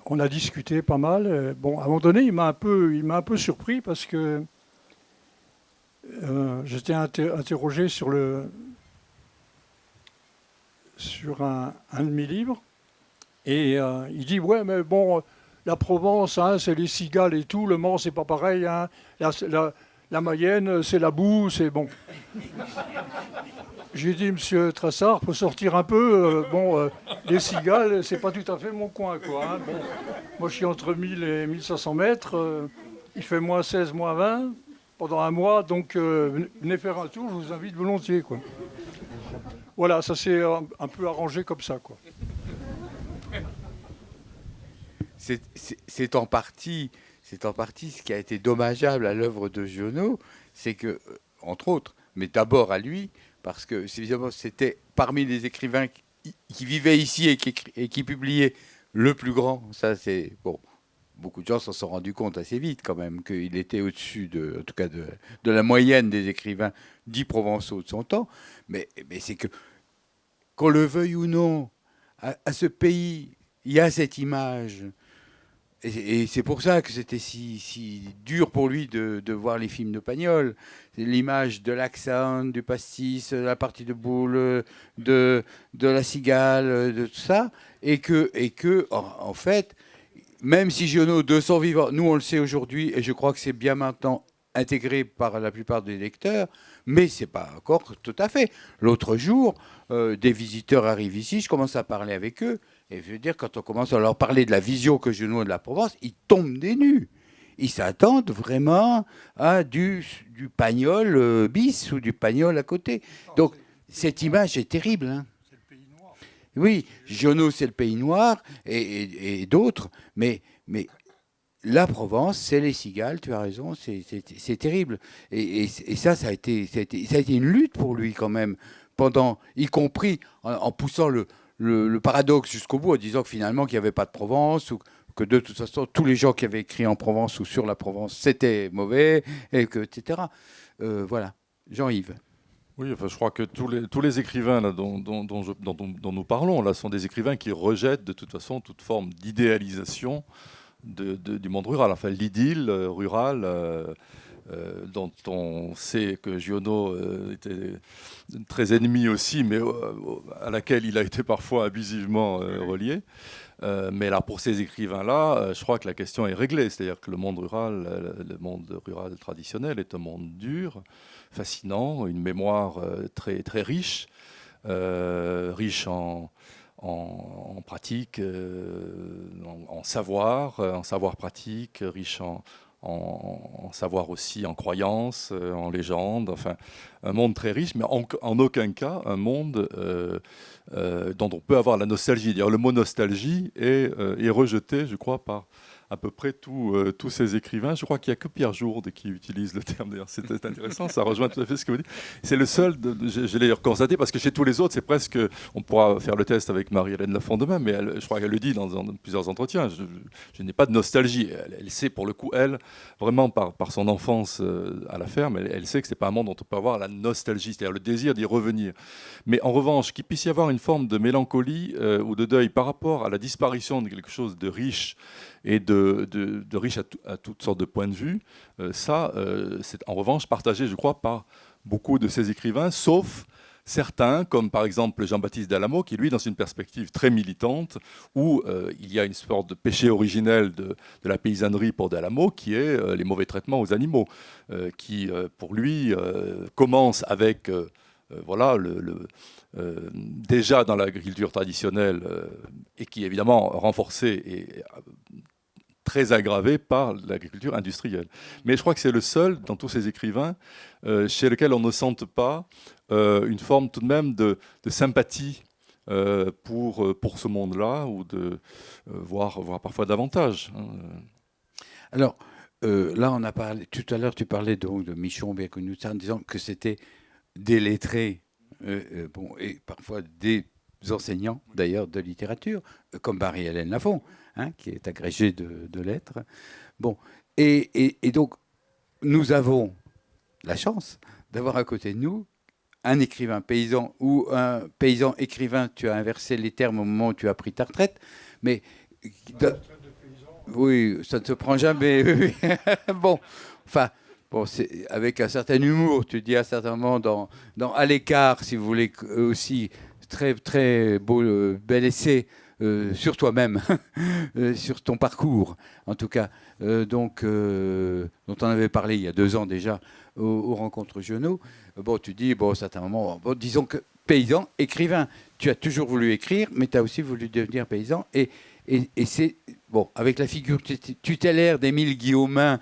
On a discuté pas mal. Bon, à un moment donné, il m'a un peu surpris parce que j'étais interrogé sur un de mes livres. Et il dit, ouais, mais bon, la Provence, hein, c'est les cigales et tout. Le Mans, c'est pas pareil, hein. La Mayenne, c'est la boue, c'est bon. J'ai dit, monsieur Trassard, faut sortir un peu. Les cigales, c'est pas tout à fait mon coin, quoi, hein. Bon, moi, je suis entre 1000 et 1500 mètres. Il fait moins 16, moins 20 pendant un mois. Donc, venez faire un tour, je vous invite volontiers, quoi. Voilà, ça s'est un peu arrangé comme ça, quoi. C'est en partie ce qui a été dommageable à l'œuvre de Giono, c'est que, entre autres, mais d'abord à lui, parce que évidemment c'était parmi les écrivains qui vivaient ici et qui publiaient le plus grand. Ça, c'est bon. Beaucoup de gens s'en sont rendus compte assez vite quand même qu'il était au-dessus en tout cas de la moyenne des écrivains dits provençaux de son temps. Mais c'est que, qu'on le veuille ou non, à ce pays, il y a cette image. Et c'est pour ça que c'était si dur pour lui de voir les films de Pagnol. L'image de l'accent, du pastis, de la partie de boule, de la cigale, de tout ça. Et que en fait, même si Giono, de son vivant, nous on le sait aujourd'hui, et je crois que c'est bien maintenant intégré par la plupart des lecteurs, mais c'est pas encore tout à fait. L'autre jour, des visiteurs arrivent ici, je commence à parler avec eux, et je veux dire, quand on commence à leur parler de la vision que Giono a de la Provence, ils tombent des nues. Ils s'attendent vraiment à du Pagnol bis ou du Pagnol à côté. Donc cette image est terrible, hein. C'est le pays noir. Oui, Giono, c'est le pays noir et d'autres, mais la Provence, c'est les cigales, tu as raison, c'est terrible. Et ça a été une lutte pour lui quand même, y compris en poussant le paradoxe jusqu'au bout, en disant que finalement qu'il n'y avait pas de Provence, ou que de toute façon tous les gens qui avaient écrit en Provence ou sur la Provence, c'était mauvais, etc. Voilà, Jean-Yves. Oui, enfin, je crois que tous les écrivains là, dont nous parlons là, sont des écrivains qui rejettent de toute façon toute forme d'idéalisation du monde rural, enfin l'idylle rurale dont on sait que Giono était très ennemi aussi, mais à laquelle il a été parfois abusivement relié. Mais là, pour ces écrivains-là, je crois que la question est réglée. C'est-à-dire que le monde rural traditionnel est un monde dur, fascinant, une mémoire très, très riche, riche en en pratique, en savoir pratique, riche en savoir aussi, en croyances, en légendes, enfin un monde très riche, mais en aucun cas un monde dont on peut avoir la nostalgie. D'ailleurs, le mot nostalgie est rejeté, je crois, par à peu près tous ces écrivains. Je crois qu'il n'y a que Pierre Jourde qui utilise le terme. D'ailleurs, c'est intéressant, ça rejoint tout à fait ce que vous dites. C'est le seul, je l'ai constaté, parce que chez tous les autres, c'est presque, on pourra faire le test avec Marie-Hélène Lafont demain, mais je crois qu'elle le dit dans plusieurs entretiens, je n'ai pas de nostalgie. Elle sait, pour le coup, elle, vraiment par son enfance à la ferme, elle sait que ce n'est pas un monde dont on peut avoir la nostalgie, c'est-à-dire le désir d'y revenir. Mais en revanche, qu'il puisse y avoir une forme de mélancolie ou de deuil par rapport à la disparition de quelque chose de riche et de riche à toutes sortes de points de vue, c'est en revanche partagé, je crois, par beaucoup de ces écrivains, sauf certains, comme par exemple Jean-Baptiste Dallamo, qui lui, dans une perspective très militante, où il y a une sorte de péché originel de la paysannerie pour Dallamo, qui est les mauvais traitements aux animaux, qui, pour lui, commence avec... voilà, déjà dans l'agriculture traditionnelle, et qui est évidemment renforcée et très aggravé par l'agriculture industrielle. Mais je crois que c'est le seul, dans tous ces écrivains, chez lequel on ne sente pas une forme tout de même de sympathie pour ce monde-là, ou de voire parfois davantage. Alors, là, on a parlé, tout à l'heure, tu parlais donc de Michon, bien connu, en disant que c'était des lettrés, bon, et parfois des enseignants, d'ailleurs, de littérature, comme Marie-Hélène Lafont, hein, qui est agrégée de lettres. Bon, et donc, nous avons la chance d'avoir à côté de nous un écrivain paysan ou un paysan écrivain. Tu as inversé les termes au moment où tu as pris ta retraite, mais... Oui, ça ne se prend jamais. Bon, enfin, bon, c'est avec un certain humour. Tu dis à certains moments dans À l'écart, si vous voulez, aussi très très beau, bel essai sur toi-même, sur ton parcours, en tout cas, donc dont on avait parlé il y a 2 ans déjà aux rencontres Giono. Bon, tu dis, bon, à certains moments, bon, disons que paysan, écrivain. Tu as toujours voulu écrire, mais tu as aussi voulu devenir paysan. Et c'est, bon, avec la figure tutélaire d'Émile Guillaumin,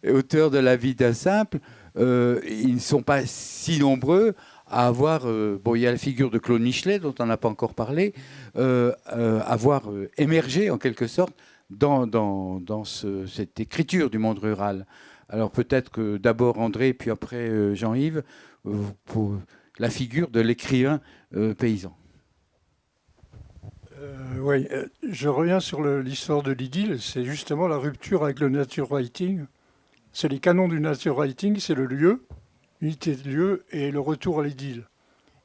auteur de La vie d'un simple, ils ne sont pas si nombreux à avoir... bon, il y a la figure de Claude Michelet, dont on n'a pas encore parlé, avoir émergé, en quelque sorte, dans cette écriture du monde rural. Alors peut-être que d'abord André, puis après Jean-Yves, pour la figure de l'écrivain paysan. Oui, je reviens sur l'histoire de l'idylle. C'est justement la rupture avec le nature writing. C'est les canons du nature writing, c'est le lieu, l'unité de lieu et le retour à l'idylle.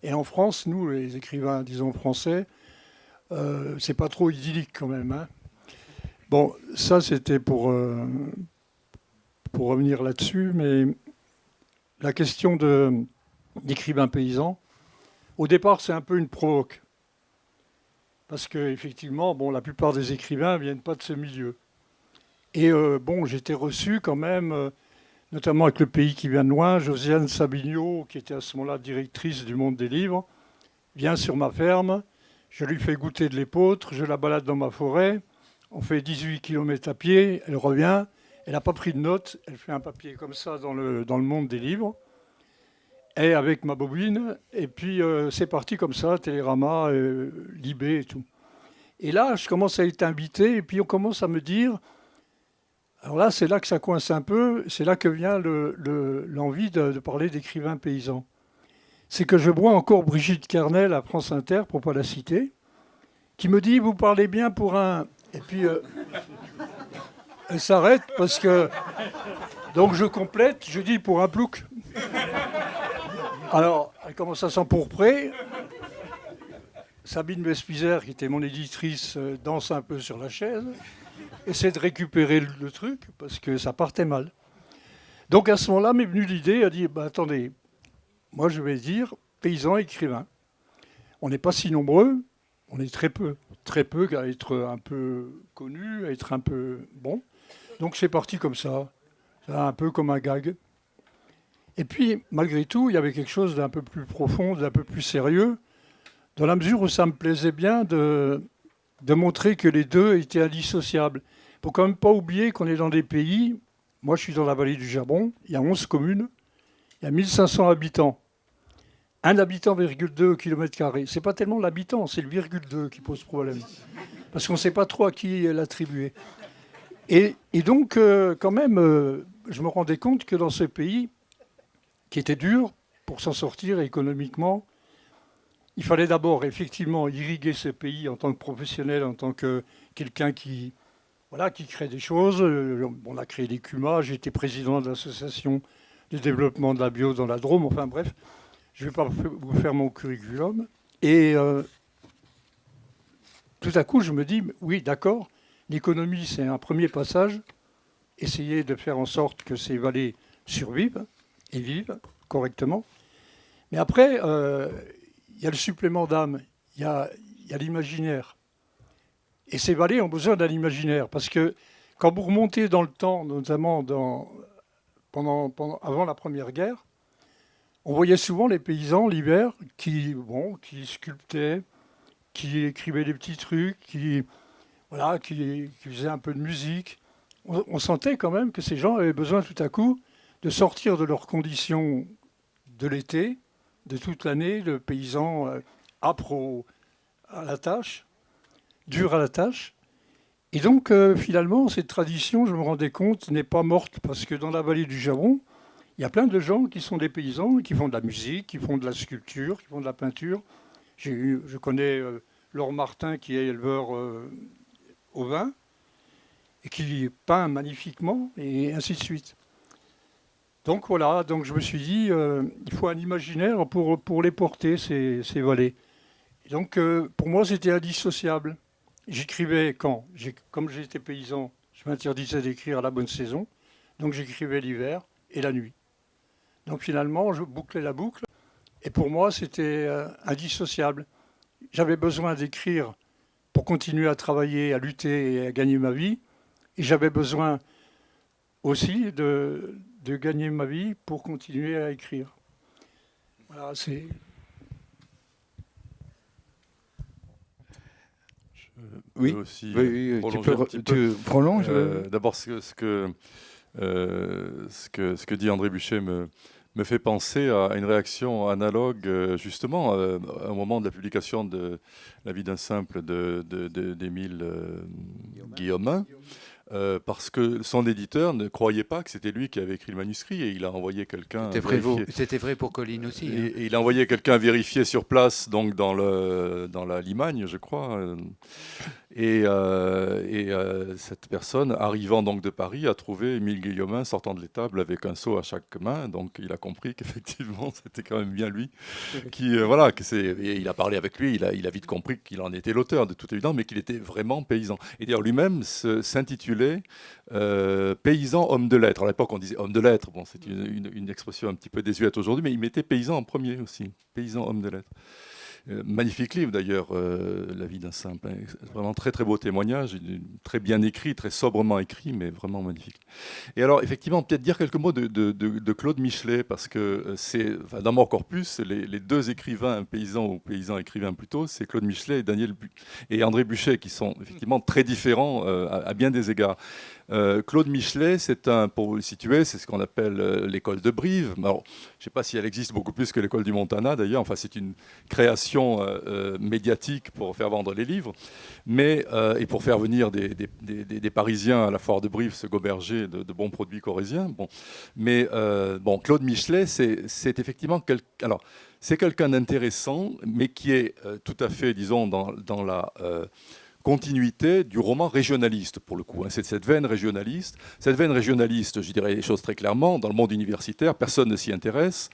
Et en France, nous, les écrivains, disons français, c'est pas trop idyllique quand même. Hein. Bon, ça c'était pour revenir là-dessus, mais la question d'écrivain paysan, au départ, c'est un peu une provoque. Parce qu'effectivement, bon, la plupart des écrivains ne viennent pas de ce milieu. Et bon, j'étais reçu quand même, notamment avec Le Pays qui vient de loin. Josiane Sabigno, qui était à ce moment-là directrice du Monde des Livres, vient sur ma ferme. Je lui fais goûter de l'épeautre, je la balade dans ma forêt. On fait 18 km à pied, elle revient. Elle n'a pas pris de notes, elle fait un papier comme ça dans le Monde des Livres. Et avec ma bobine, et puis c'est parti comme ça, Télérama, Libé et tout. Et là, je commence à être invité, et puis on commence à me dire... Alors là, c'est là que ça coince un peu, c'est là que vient l'envie de parler d'écrivains paysans. C'est que je vois encore Brigitte Kernel à France Inter, pour ne pas la citer, qui me dit « Vous parlez bien pour un... » Et puis, elle s'arrête parce que... Donc je complète, je dis « Pour un plouc ». Alors, elle commence à s'empourprer. Sabine Vespizer, qui était mon éditrice, danse un peu sur la chaise, essaie de récupérer le truc, parce que ça partait mal. Donc à ce moment-là, m'est venue l'idée, elle dit, bah, attendez, moi je vais dire paysan écrivain. On n'est pas si nombreux, on est très peu qu'à être un peu connu, à être un peu bon. Donc c'est parti comme ça, un peu comme un gag. Et puis, malgré tout, il y avait quelque chose d'un peu plus profond, d'un peu plus sérieux dans la mesure où ça me plaisait bien de montrer que les deux étaient indissociables. Il ne faut quand même pas oublier qu'on est dans des pays, moi je suis dans la vallée du Jabron, il y a 11 communes, il y a 1500 habitants. 1 habitant, 2 au kilomètre carré. Ce n'est pas tellement l'habitant, c'est le virgule 2 qui pose problème. Parce qu'on ne sait pas trop à qui l'attribuer. Et donc, quand même, je me rendais compte que dans ce pays, qui était dur pour s'en sortir économiquement, il fallait d'abord effectivement irriguer ce pays en tant que professionnel, en tant que quelqu'un qui crée des choses. On a créé des CUMA, j'ai été président de l'association de développement de la bio dans la Drôme, enfin bref, je ne vais pas vous faire mon curriculum. Et tout à coup, je me dis, oui, d'accord, l'économie, c'est un premier passage, essayer de faire en sorte que ces vallées survivent et vivent correctement. Mais après, il y a le supplément d'âme, il y a l'imaginaire. Et ces vallées ont besoin d'un imaginaire, parce que quand vous remontez dans le temps, notamment avant la Première Guerre, on voyait souvent les paysans l'hiver qui sculptaient, qui écrivaient des petits trucs, qui faisaient un peu de musique. On sentait quand même que ces gens avaient besoin tout à coup de sortir de leurs conditions de l'été, de toute l'année, de paysans âpres à la tâche, durs à la tâche. Et donc, finalement, cette tradition, je me rendais compte, n'est pas morte, parce que dans la vallée du Jabron, il y a plein de gens qui sont des paysans, qui font de la musique, qui font de la sculpture, qui font de la peinture. Je connais Laure Martin, qui est éleveur au vin, et qui peint magnifiquement, et ainsi de suite. Donc voilà, donc je me suis dit, il faut un imaginaire pour les porter, ces vallées. Et donc pour moi, c'était indissociable. J'écrivais comme j'étais paysan, je m'interdisais d'écrire à la bonne saison, donc j'écrivais l'hiver et la nuit. Donc finalement, je bouclais la boucle, et pour moi, c'était indissociable. J'avais besoin d'écrire pour continuer à travailler, à lutter et à gagner ma vie, et j'avais besoin aussi de gagner ma vie pour continuer à écrire. Voilà, c'est... Oui, aussi oui, tu prolonges. D'abord, ce que dit André Buchet me fait penser à une réaction analogue, justement, au moment de la publication de La vie d'un simple d'Émile Guillaumin. Parce que son éditeur ne croyait pas que c'était lui qui avait écrit le manuscrit et il a envoyé quelqu'un. C'était vrai pour Colline aussi. Et il a envoyé quelqu'un vérifier sur place, donc dans la Limagne, je crois. Et cette personne, arrivant donc de Paris, a trouvé Émile Guillaumin sortant de l'étable avec un seau à chaque main. Donc il a compris qu'effectivement, c'était quand même bien lui. Et il a parlé avec lui, il a vite compris qu'il en était l'auteur, de toute évidence, mais qu'il était vraiment paysan. Et d'ailleurs, lui-même s'intitulait paysan homme de lettres. À l'époque, on disait homme de lettres. Bon, c'est une expression un petit peu désuète aujourd'hui, mais il mettait paysan en premier aussi. Paysan homme de lettres. Magnifique livre d'ailleurs, La vie d'un simple. Vraiment très très beau témoignage, très bien écrit, très sobrement écrit, mais vraiment magnifique. Et alors effectivement, peut-être dire quelques mots de Claude Michelet, parce que dans mon corpus, les deux écrivains, paysans ou paysans écrivains plutôt, c'est Claude Michelet et André Buchet, qui sont effectivement très différents à bien des égards. Claude Michelet, pour vous le situer, c'est ce qu'on appelle l'école de Brive. Alors, je ne sais pas si elle existe beaucoup plus que l'école du Montana d'ailleurs, enfin c'est une création médiatique pour faire vendre les livres, et pour faire venir des Parisiens à la foire de Brive se goberger de bons produits corréziens. Mais Claude Michelet, c'est effectivement c'est quelqu'un d'intéressant, mais qui est tout à fait, disons, dans la continuité du roman régionaliste, pour le coup. C'est cette veine régionaliste. Cette veine régionaliste, je dirais les choses très clairement, dans le monde universitaire, personne ne s'y intéresse.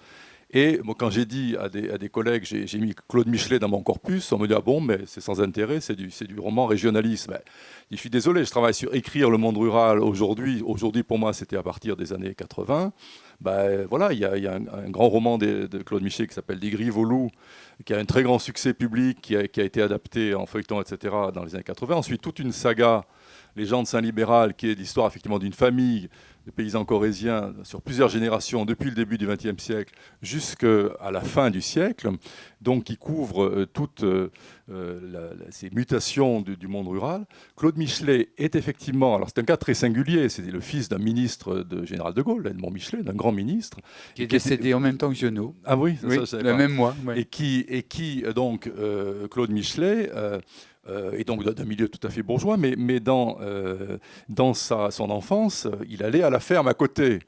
Et moi, quand j'ai dit à des collègues, j'ai mis Claude Michelet dans mon corpus, on me dit « Ah bon, mais c'est sans intérêt, c'est du roman régionaliste. » Je suis désolé, je travaille sur écrire le monde rural aujourd'hui. Aujourd'hui, pour moi, c'était à partir des années 80. Il y a un grand roman de Claude Michelet qui s'appelle « Des grives au loup », qui a un très grand succès public, qui a été adapté en feuilleton, etc., dans les années 80. Ensuite, toute une saga, Les gens de Saint-Libéral, qui est l'histoire effectivement d'une famille paysans corréziens sur plusieurs générations, depuis le début du XXe siècle jusqu'à la fin du siècle, donc qui couvre toutes ces mutations du monde rural. Claude Michelet est effectivement, alors c'est un cas très singulier, c'est le fils d'un ministre de général de Gaulle, Edmond Michelet, d'un grand ministre. Qui est décédé en même temps que Genot. Ah oui, Oui, ça, je savais le pas. même mois. Ouais. Et qui donc, Claude Michelet, est donc d'un milieu tout à fait bourgeois, mais dans son enfance, il allait à la ferme à côté.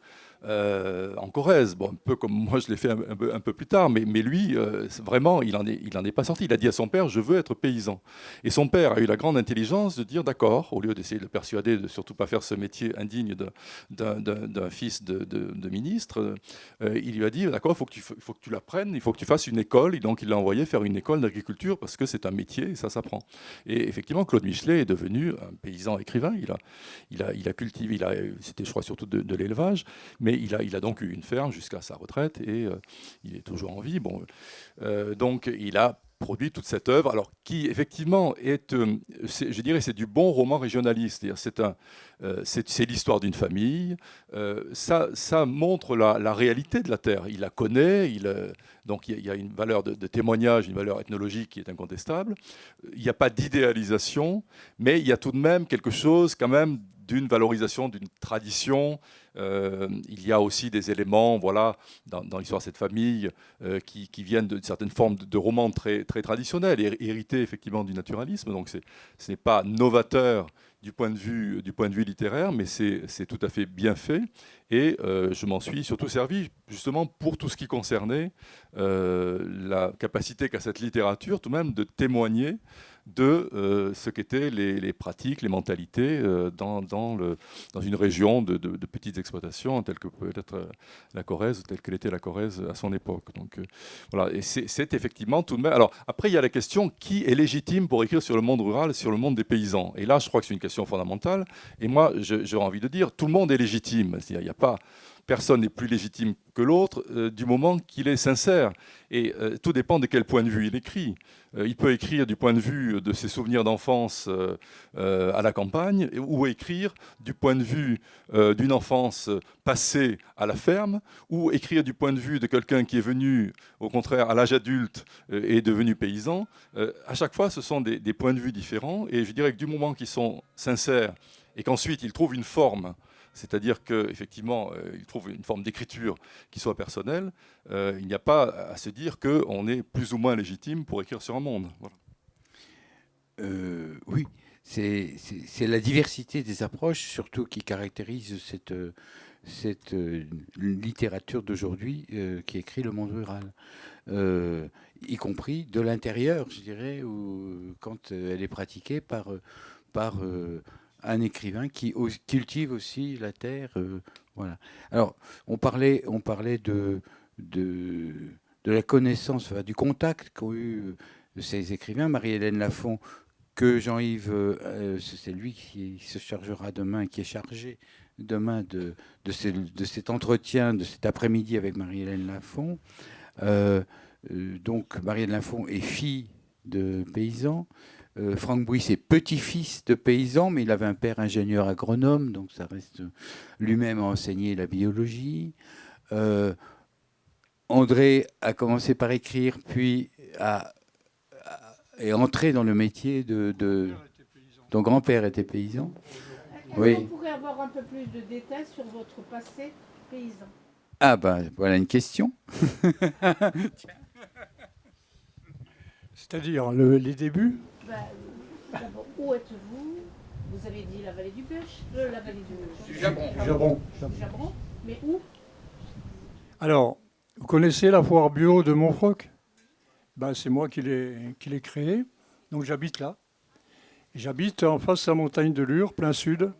En Corrèze, bon, un peu comme moi je l'ai fait un peu plus tard, mais lui, vraiment, il en est pas sorti. Il a dit à son père, je veux être paysan. Et son père a eu la grande intelligence de dire, d'accord, au lieu d'essayer de le persuader de surtout pas faire ce métier indigne d'un fils de ministre, il lui a dit, d'accord, il faut que tu l'apprennes, il faut que tu fasses une école. Et donc il l'a envoyé faire une école d'agriculture parce que c'est un métier et ça s'apprend. Et effectivement, Claude Michelet est devenu un paysan écrivain. Il a cultivé, c'était je crois surtout de l'élevage, mais il a donc eu une ferme jusqu'à sa retraite et il est toujours en vie. Bon, donc il a produit toute cette œuvre, alors qui effectivement est, je dirais, c'est du bon roman régionaliste. C'est l'histoire d'une famille. Ça montre la réalité de la terre. Il la connaît. Donc il y a une valeur de témoignage, une valeur ethnologique qui est incontestable. Il n'y a pas d'idéalisation, mais il y a tout de même quelque chose quand même d'une valorisation d'une tradition. Il y a aussi des éléments, voilà, dans l'histoire de cette famille qui viennent de certaines formes de romans très, très traditionnels, hérités effectivement du naturalisme. Donc ce n'est pas novateur du point de vue littéraire, mais c'est tout à fait bien fait. Et je m'en suis surtout servi justement pour tout ce qui concernait la capacité qu'a cette littérature tout de même de témoigner de ce qu'étaient les pratiques, les mentalités dans une région de petites exploitations telles que peut être la Corrèze, telle qu'elle était la Corrèze à son époque. Donc voilà, et c'est effectivement tout de même... Alors après, il y a la question, qui est légitime pour écrire sur le monde rural, sur le monde des paysans? Et là, je crois que c'est une question fondamentale. Et moi, j'aurais envie de dire, tout le monde est légitime. Il n'y a pas... Personne n'est plus légitime que l'autre du moment qu'il est sincère. Et tout dépend de quel point de vue il écrit. Il peut écrire du point de vue de ses souvenirs d'enfance à la campagne, ou écrire du point de vue d'une enfance passée à la ferme, ou écrire du point de vue de quelqu'un qui est venu, au contraire, à l'âge adulte et est devenu paysan. À chaque fois, ce sont des points de vue différents. Et je dirais que du moment qu'ils sont sincères et qu'ensuite ils trouvent une forme, c'est-à-dire qu'effectivement, il trouve une forme d'écriture qui soit personnelle, il n'y a pas à se dire qu'on est plus ou moins légitime pour écrire sur un monde. Voilà. Oui, c'est la diversité des approches, surtout qui caractérise cette littérature d'aujourd'hui qui écrit le monde rural. Y compris de l'intérieur, je dirais, quand elle est pratiquée par un écrivain qui cultive aussi la terre. Voilà. Alors, on parlait de la connaissance, enfin, du contact qu'ont eu ces écrivains. Marie-Hélène Lafon, que Jean-Yves, c'est lui qui se chargera demain, qui est chargé demain de cet entretien, de cet après-midi avec Marie-Hélène Lafon. Donc, Marie-Hélène Lafon est fille de paysans. Franck Bouis est petit-fils de paysan, mais il avait un père ingénieur agronome, donc ça reste lui-même a enseigné la biologie. André a commencé par écrire, puis est entré dans le métier Ton grand-père était paysan. Oui. On pourrait avoir un peu plus de détails sur votre passé paysan. Ah ben, voilà une question. C'est-à-dire les débuts. D'abord, où êtes-vous? Vous avez dit la vallée du Bûche, la vallée Du Jabron. Jabron. Mais où? Alors, vous connaissez la foire bio de Montfroc? C'est moi qui l'ai créée. Donc j'habite là. J'habite en face de la montagne de Lure, plein sud,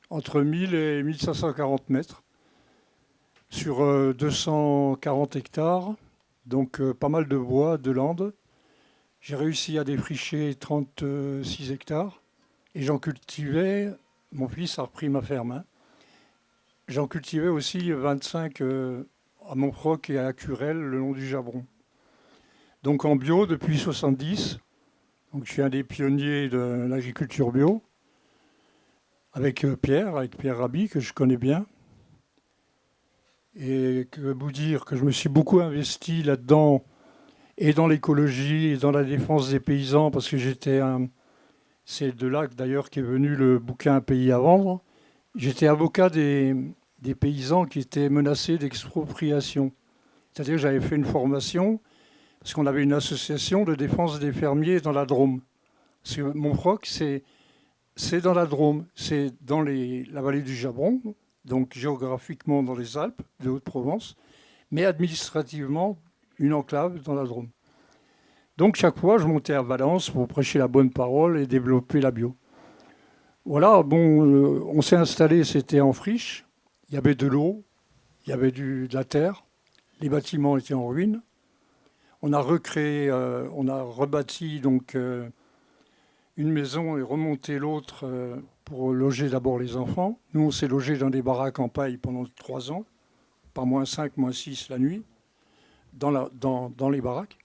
entre 1000 et 1540 mètres, sur 240 hectares, donc pas mal de bois, de landes. J'ai réussi à défricher 36 hectares et j'en cultivais, mon fils a repris ma ferme, j'en cultivais aussi 25 à Montfroc et à Curel, le long du Jabron. Donc en bio depuis 70, donc je suis un des pionniers de l'agriculture bio, avec Pierre Rabhi, que je connais bien. Et que vous dire que je me suis beaucoup investi là-dedans, et dans l'écologie, et dans la défense des paysans, parce que c'est de là d'ailleurs qu'est venu le bouquin Un pays à vendre. J'étais avocat des paysans qui étaient menacés d'expropriation. C'est-à-dire que j'avais fait une formation, parce qu'on avait une association de défense des fermiers dans la Drôme. Parce que Montfroc, c'est dans la Drôme, c'est dans la vallée du Jabron, donc géographiquement dans les Alpes de Haute-Provence, mais administrativement une enclave dans la Drôme. Donc chaque fois, je montais à Valence pour prêcher la bonne parole et développer la bio. Voilà, bon, on s'est installé, c'était en friche, il y avait de l'eau, il y avait de la terre, les bâtiments étaient en ruine. On a recréé, on a rebâti donc une maison et remonté l'autre pour loger d'abord les enfants. Nous, on s'est logés dans des baraques en paille pendant 3 ans, par -5, -6 la nuit, dans les baraques.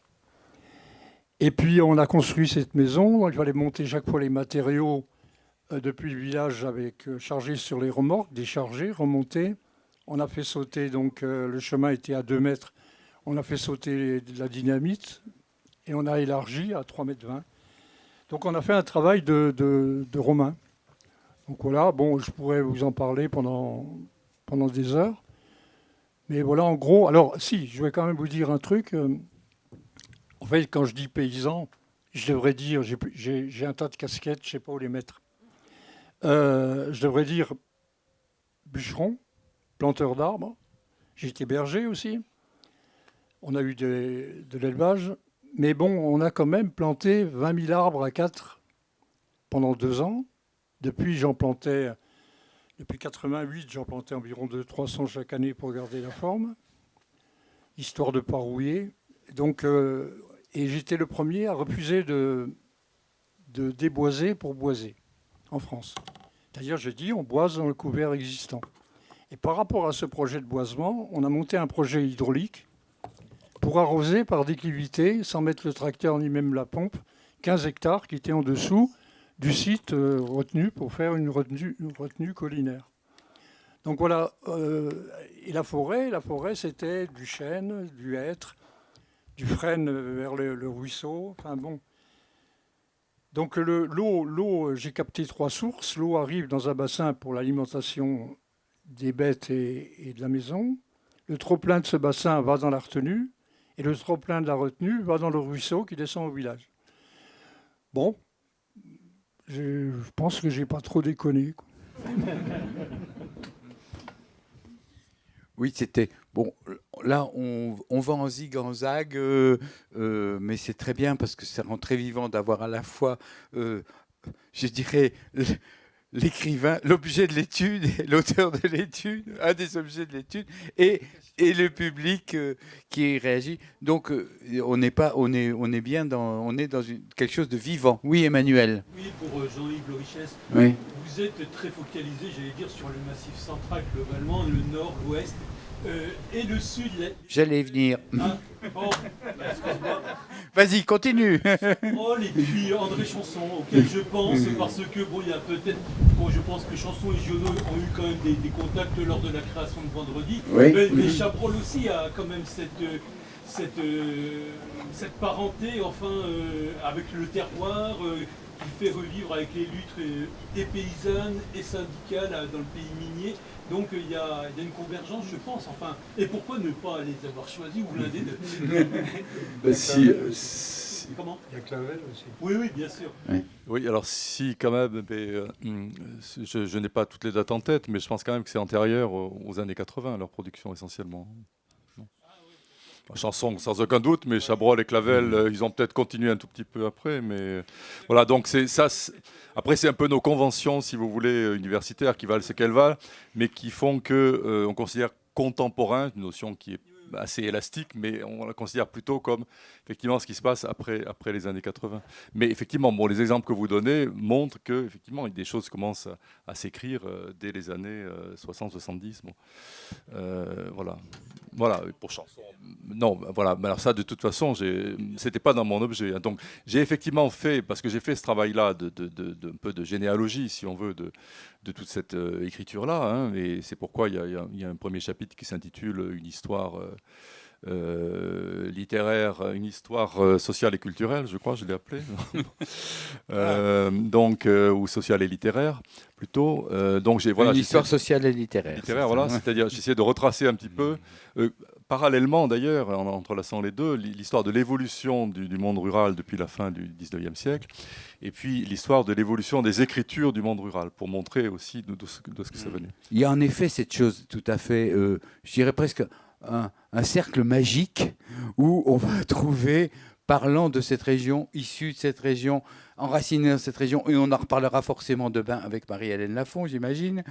Et puis, on a construit cette maison. Donc, il fallait monter chaque fois les matériaux depuis le village chargés sur les remorques, décharger, remonter. On a fait sauter, donc le chemin était à 2 mètres. On a fait sauter de la dynamite et on a élargi à 3,20 mètres. Donc on a fait un travail de Romain. Donc voilà, bon, je pourrais vous en parler pendant des heures. Mais voilà, en gros, alors si, je vais quand même vous dire un truc. En fait, quand je dis paysan, je devrais dire, j'ai un tas de casquettes, je ne sais pas où les mettre. Je devrais dire bûcheron, planteur d'arbres. J'ai été berger aussi. On a eu de l'élevage. Mais bon, on a quand même planté 20 000 arbres à 4 pendant 2 ans. Depuis 88, j'en plantais environ 300 chaque année pour garder la forme, histoire de ne pas rouiller. Donc, et j'étais le premier à refuser de déboiser pour boiser en France. D'ailleurs, j'ai dit, on boise dans le couvert existant. Et par rapport à ce projet de boisement, on a monté un projet hydraulique pour arroser par déclivité, sans mettre le tracteur ni même la pompe, 15 hectares qui étaient en dessous du site retenu pour faire une retenue collinaire. Donc voilà, et la forêt c'était du chêne, du hêtre, du frêne vers le ruisseau, enfin bon. Donc l'eau, j'ai capté 3 sources. L'eau arrive dans un bassin pour l'alimentation des bêtes et de la maison. Le trop-plein de ce bassin va dans la retenue. Et le trop-plein de la retenue va dans le ruisseau qui descend au village. Bon, je pense que j'ai pas trop déconné, quoi. Oui, c'était... Bon, là, on va en zig, en zag, mais c'est très bien parce que ça rend très vivant d'avoir à la fois, je dirais, l'écrivain, l'objet de l'étude, l'auteur de l'étude, un des objets de l'étude, et le public qui réagit. Donc, on est bien dans quelque chose de vivant. Oui, Emmanuel. Oui, pour Jean-Yves Lorichès. Oui. Vous êtes très focalisé, j'allais dire, sur le massif central globalement, le nord, l'ouest et le sud. J'allais venir. Ah, bon, excuse-moi. Vas-y, continue. Et puis André Chanson, auquel je pense, parce que, bon, il y a peut-être, bon, je pense que Chanson et Giono ont eu quand même des contacts lors de la création de Vendredi. Oui. Mais Chabrol aussi a quand même cette parenté, enfin, avec le terroir, qui fait revivre avec les luttes et paysannes et syndicales dans le pays minier. Donc il y a une convergence, je pense. Enfin, et pourquoi ne pas les avoir choisis ou l'un des deux? Comment? Il y a Clavel aussi. Oui, oui, bien sûr. Oui, alors si quand même, je n'ai pas toutes les dates en tête, mais je pense quand même que c'est antérieur aux années 80, leur production essentiellement. Chanson sans aucun doute, mais Chabrol et Clavel, ils ont peut-être continué un tout petit peu après, mais voilà, donc c'est ça. Après, c'est un peu nos conventions, si vous voulez, universitaires qui valent ce qu'elles valent, mais qui font que on considère contemporain, une notion qui est assez élastique, mais on la considère plutôt comme effectivement ce qui se passe après les années 80. Mais effectivement, bon, les exemples que vous donnez montrent que effectivement, des choses commencent à s'écrire dès les années 60-70. Bon. Voilà, pour chanson. Non, voilà. Mais alors ça, de toute façon, c'était pas dans mon objet. Hein. Donc, j'ai effectivement fait, parce que j'ai fait ce travail-là un peu de généalogie, si on veut, de toute cette écriture-là. Hein, et c'est pourquoi il y a un premier chapitre qui s'intitule Une histoire littéraire, une histoire sociale et culturelle, je crois, je l'ai appelé. Ou sociale et littéraire, plutôt. Donc j'ai une histoire sociale et littéraire. Voilà, c'est-à-dire j'essaie de retracer un petit peu, parallèlement d'ailleurs, en entrelaçant les deux, l'histoire de l'évolution du monde rural depuis la fin du 19e siècle, et puis l'histoire de l'évolution des écritures du monde rural, pour montrer aussi de ce que ça venait. Il y a en effet cette chose tout à fait, je dirais presque un cercle magique où on va trouver, parlant de cette région, issue de cette région, enracinée dans cette région, et on en reparlera forcément demain avec Marie-Hélène Lafont, j'imagine,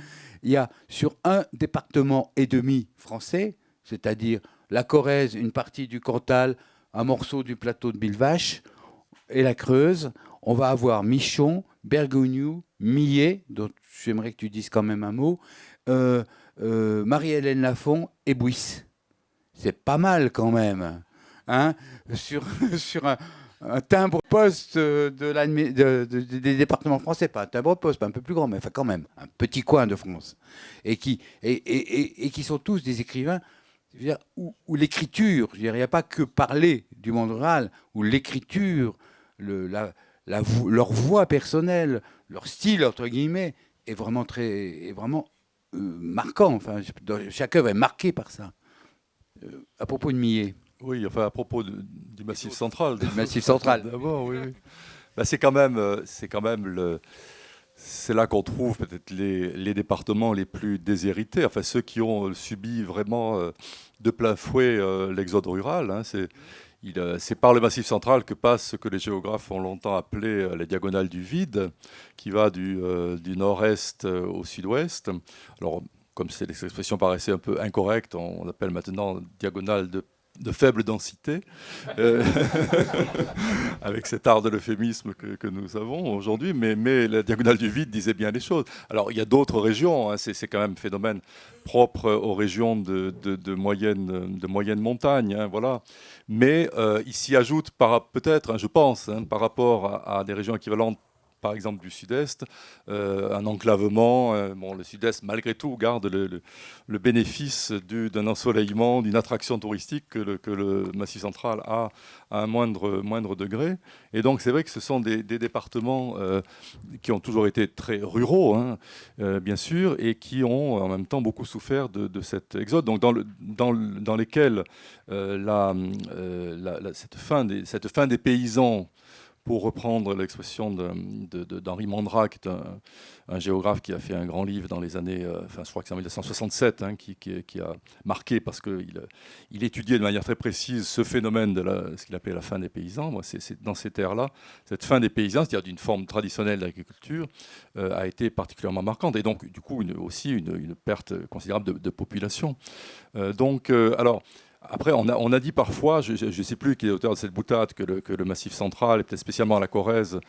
il y a sur un département et demi français, c'est-à-dire la Corrèze, une partie du Cantal, un morceau du plateau de Millevaches et la Creuse, on va avoir Michon, Bergogneau, Millet, dont j'aimerais que tu dises quand même un mot, Marie-Hélène Lafont et Bouisse. C'est pas mal quand même, hein, sur un timbre-poste des départements français, pas un timbre-poste, pas un peu plus grand, mais enfin quand même, un petit coin de France, et qui sont tous des écrivains, je veux dire, où l'écriture, je veux dire, il n'y a pas que parler du monde rural, où l'écriture, leur voix personnelle, leur style, entre guillemets, est vraiment marquant. Enfin, chaque œuvre est marquée par ça. À propos de Millet. Oui, enfin à propos du Massif central. Du Massif central. D'abord, oui. Ben, c'est quand même c'est là qu'on trouve peut-être les départements les plus déshérités, enfin ceux qui ont subi vraiment de plein fouet l'exode rural. Hein. C'est par le Massif central que passe ce que les géographes ont longtemps appelé la diagonale du vide, qui va du nord-est au sud-ouest. Alors, comme l'expression paraissait un peu incorrecte, on appelle maintenant diagonale de faible densité, avec cet art de l'euphémisme que nous avons aujourd'hui, mais la diagonale du vide disait bien les choses. Alors, il y a d'autres régions, hein, c'est quand même un phénomène propre aux régions de moyenne montagne, hein, voilà. Mais il s'y ajoute peut-être, hein, je pense, hein, par rapport à des régions équivalentes, par exemple du sud-est, un enclavement. Le sud-est, malgré tout, garde le bénéfice d'un ensoleillement, d'une attraction touristique que le Massif central a à un moindre degré. Et donc, c'est vrai que ce sont des départements qui ont toujours été très ruraux, hein, bien sûr, et qui ont en même temps beaucoup souffert de cet exode. Donc, dans lesquels cette fin des paysans, pour reprendre l'expression d'Henri Mandrat, qui est un géographe qui a fait un grand livre dans les années, je crois que c'est en 1967, hein, qui a marqué parce qu'il étudiait de manière très précise ce phénomène de ce qu'il appelait la fin des paysans. Moi, c'est dans ces terres-là, cette fin des paysans, c'est-à-dire d'une forme traditionnelle d'agriculture, a été particulièrement marquante. Et donc, du coup, aussi une perte considérable de population. Alors... Après, on a dit parfois, je ne sais plus qui est l'auteur de cette boutade, que le Massif central, et peut-être spécialement à la Corrèze,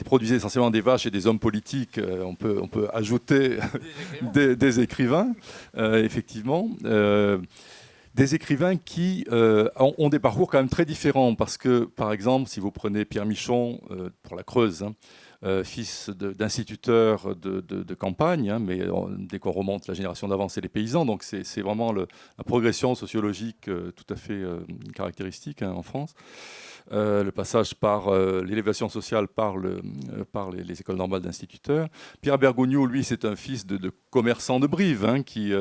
produisait essentiellement des vaches et des hommes politiques. On peut ajouter des écrivains, effectivement. Des écrivains qui ont des parcours quand même très différents. Parce que, par exemple, si vous prenez Pierre Michon, pour la Creuse, hein, fils d'instituteurs de campagne, hein, mais dès qu'on remonte la génération d'avant, c'est les paysans, donc c'est vraiment la progression sociologique tout à fait caractéristique, hein, en France. Le passage par l'élévation sociale par les écoles normales d'instituteurs. Pierre Bergogneau, lui, c'est un fils de commerçant de Brive, hein, qui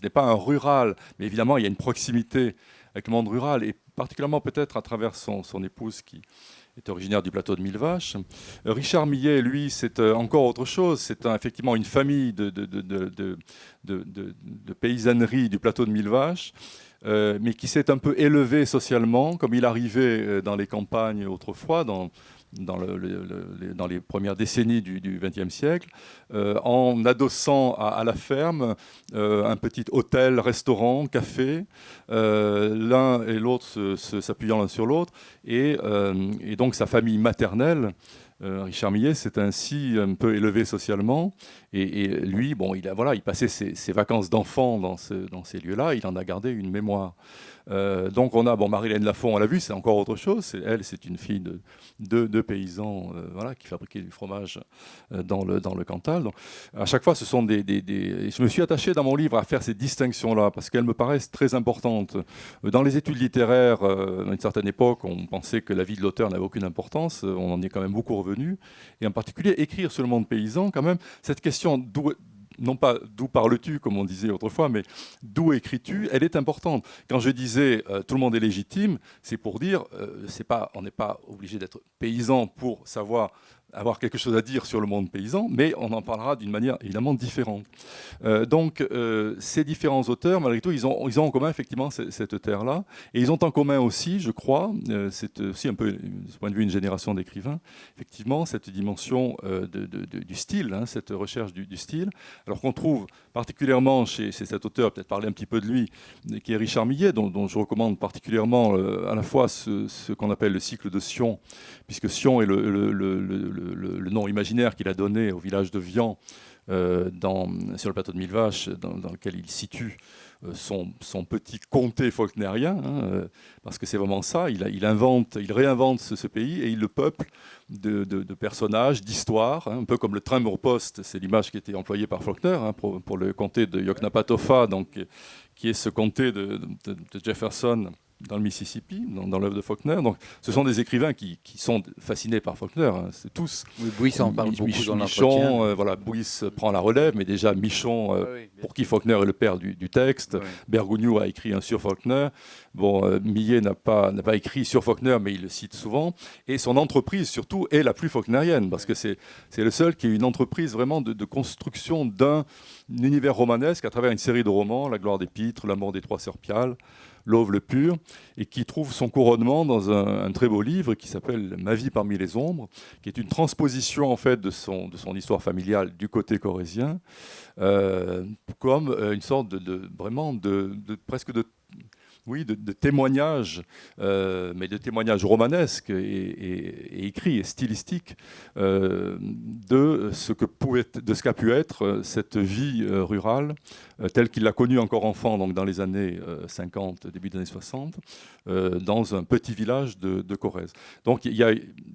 n'est pas un rural, mais évidemment, il y a une proximité avec le monde rural, et particulièrement peut-être à travers son épouse qui est originaire du plateau de Millevaches. Richard Millet, lui, c'est encore autre chose. C'est effectivement une famille de paysannerie du plateau de Millevaches, mais qui s'est un peu élevé socialement, comme il arrivait dans les campagnes autrefois, dans dans les premières décennies du XXe siècle, en adossant à la ferme un petit hôtel, restaurant, café, l'un et l'autre s'appuyant l'un sur l'autre, et donc sa famille maternelle. Richard Millet s'est ainsi un peu élevé socialement, et lui, bon, il passait ses vacances d'enfant dans ces lieux-là, il en a gardé une mémoire. Donc on a, Marie-Hélène Lafont, on l'a vu, c'est encore autre chose. Elle, c'est une fille de paysans, qui fabriquaient du fromage dans le Cantal. Donc, à chaque fois, ce sont je me suis attaché dans mon livre à faire ces distinctions-là parce qu'elles me paraissent très importantes. Dans les études littéraires, à une certaine époque, on pensait que la vie de l'auteur n'avait aucune importance. On en est quand même beaucoup revenu. Et en particulier, écrire sur le monde paysan, quand même, cette question non pas d'où parles-tu, comme on disait autrefois, mais d'où écris-tu, elle est importante. Quand je disais tout le monde est légitime, c'est pour dire, on n'est pas obligé d'être paysan pour avoir quelque chose à dire sur le monde paysan, mais on en parlera d'une manière évidemment différente. Donc ces différents auteurs, malgré tout, ils ont en commun effectivement cette terre-là, et ils ont en commun aussi, je crois, c'est aussi un peu, de ce point de vue, une génération d'écrivains, effectivement, cette dimension du style, cette recherche du style, alors qu'on trouve particulièrement chez cet auteur, peut-être parler un petit peu de lui, qui est Richard Millet, dont je recommande particulièrement à la fois ce qu'on appelle le cycle de Sion, puisque Sion est le nom imaginaire qu'il a donné au village de Vian, sur le plateau de Millevaches, dans lequel il situe son petit comté faulknérien, parce que c'est vraiment ça, il réinvente ce pays et il le peuple de personnages, d'histoires, un peu comme le Tremorpost, c'est l'image qui était employée par Faulkner pour le comté de Yoknapatawpha, donc, qui est ce comté de Jefferson dans le Mississippi, dans l'œuvre de Faulkner. Donc, ce sont des écrivains qui sont fascinés par Faulkner, c'est tous. Oui, Bouis en parle beaucoup dans Michon, l'entretien. Bouis prend la relève, mais déjà Michon, pour qui Faulkner est le père du texte. Oui. Bergogneau a écrit sur Faulkner. Millet n'a pas écrit sur Faulkner, mais il le cite souvent. Et son entreprise, surtout, est la plus faulknérienne, parce que c'est le seul qui a une entreprise vraiment de construction d'un univers romanesque à travers une série de romans, La gloire des Pitres, La mort des trois sœurs Pial, L'Auve le pur, et qui trouve son couronnement dans un très beau livre qui s'appelle Ma vie parmi les ombres, qui est une transposition en fait de son histoire familiale du côté corrézien, comme une sorte vraiment presque de témoignages, mais de témoignages romanesques et écrits et stylistiques de ce qu'a pu être cette vie rurale telle qu'il l'a connue encore enfant, donc dans les années 50, début des années 60, dans un petit village de Corrèze. Donc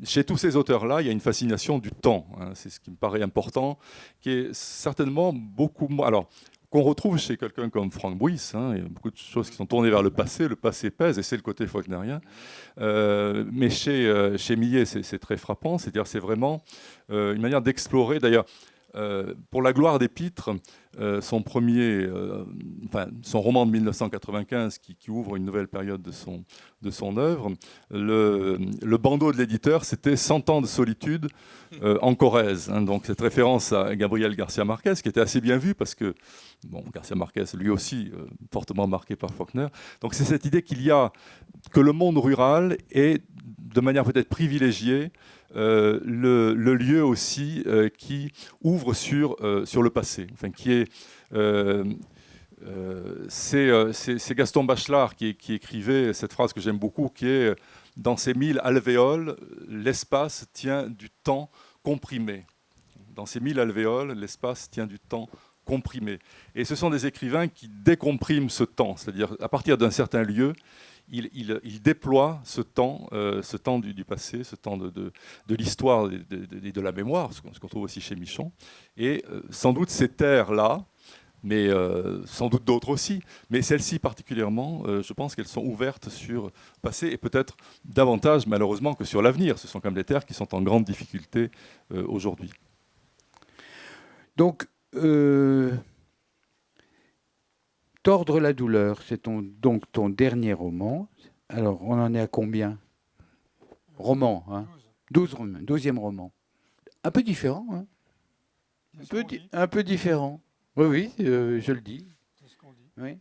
chez tous ces auteurs-là, il y a une fascination du temps, c'est ce qui me paraît important, qui est certainement beaucoup moins... Alors, qu'on retrouve chez quelqu'un comme Franck Bouis, il y a beaucoup de choses qui sont tournées vers le passé pèse, et c'est le côté faulknérien. Mais chez Millet, c'est très frappant, c'est-à-dire c'est vraiment une manière d'explorer, d'ailleurs, pour La gloire des Pitres, son roman de 1995 qui ouvre une nouvelle période de son œuvre, le bandeau de l'éditeur, c'était 100 ans de solitude en Corrèze. Donc cette référence à Gabriel Garcia Marquez, qui était assez bien vue parce que Garcia Marquez, lui aussi, fortement marqué par Faulkner. Donc c'est cette idée que le monde rural est, de manière peut-être privilégiée, le lieu aussi qui ouvre sur le passé, enfin qui est c'est Gaston Bachelard qui écrivait cette phrase que j'aime beaucoup, qui est dans ces 1000 alvéoles, l'espace tient du temps comprimé. Dans ces 1000 alvéoles, l'espace tient du temps comprimé. Et ce sont des écrivains qui décompriment ce temps, c'est-à-dire à partir d'un certain lieu, il déploie ce temps du passé, ce temps de l'histoire et de la mémoire, ce qu'on trouve aussi chez Michon. Et sans doute ces terres-là, mais sans doute d'autres aussi, mais celles-ci particulièrement, je pense qu'elles sont ouvertes sur le passé et peut-être davantage malheureusement que sur l'avenir. Ce sont quand même des terres qui sont en grande difficulté aujourd'hui. Donc, Tordre la douleur, c'est donc ton dernier roman. Alors, on en est à combien? Roman, 12e roman. Un peu différent, hein? Un peu différent. Oui, je le dis. C'est ce qu'on dit. Oui.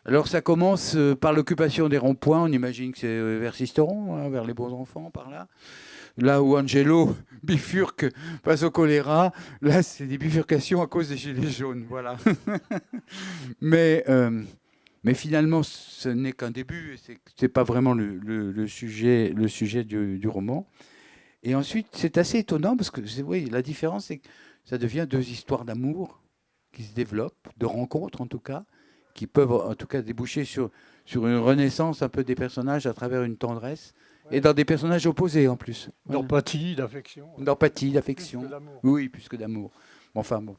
Alors ça commence par l'occupation des ronds-points, on imagine que c'est vers Sisteron, hein, vers les bons enfants, par là. Là où Angelo bifurque face au choléra, là c'est des bifurcations à cause des gilets jaunes, voilà. mais, mais finalement ce n'est qu'un début, c'est pas vraiment le sujet du roman. Et ensuite c'est assez étonnant parce que oui, la différence c'est que ça devient deux histoires d'amour qui se développent, de rencontres en tout cas, qui peuvent en tout cas déboucher sur une renaissance un peu des personnages à travers une tendresse, et dans des personnages opposés en plus. Voilà. D'empathie, d'affection. D'empathie, d'affection. Plus que d'amour. Oui, plus que d'amour. Enfin bon.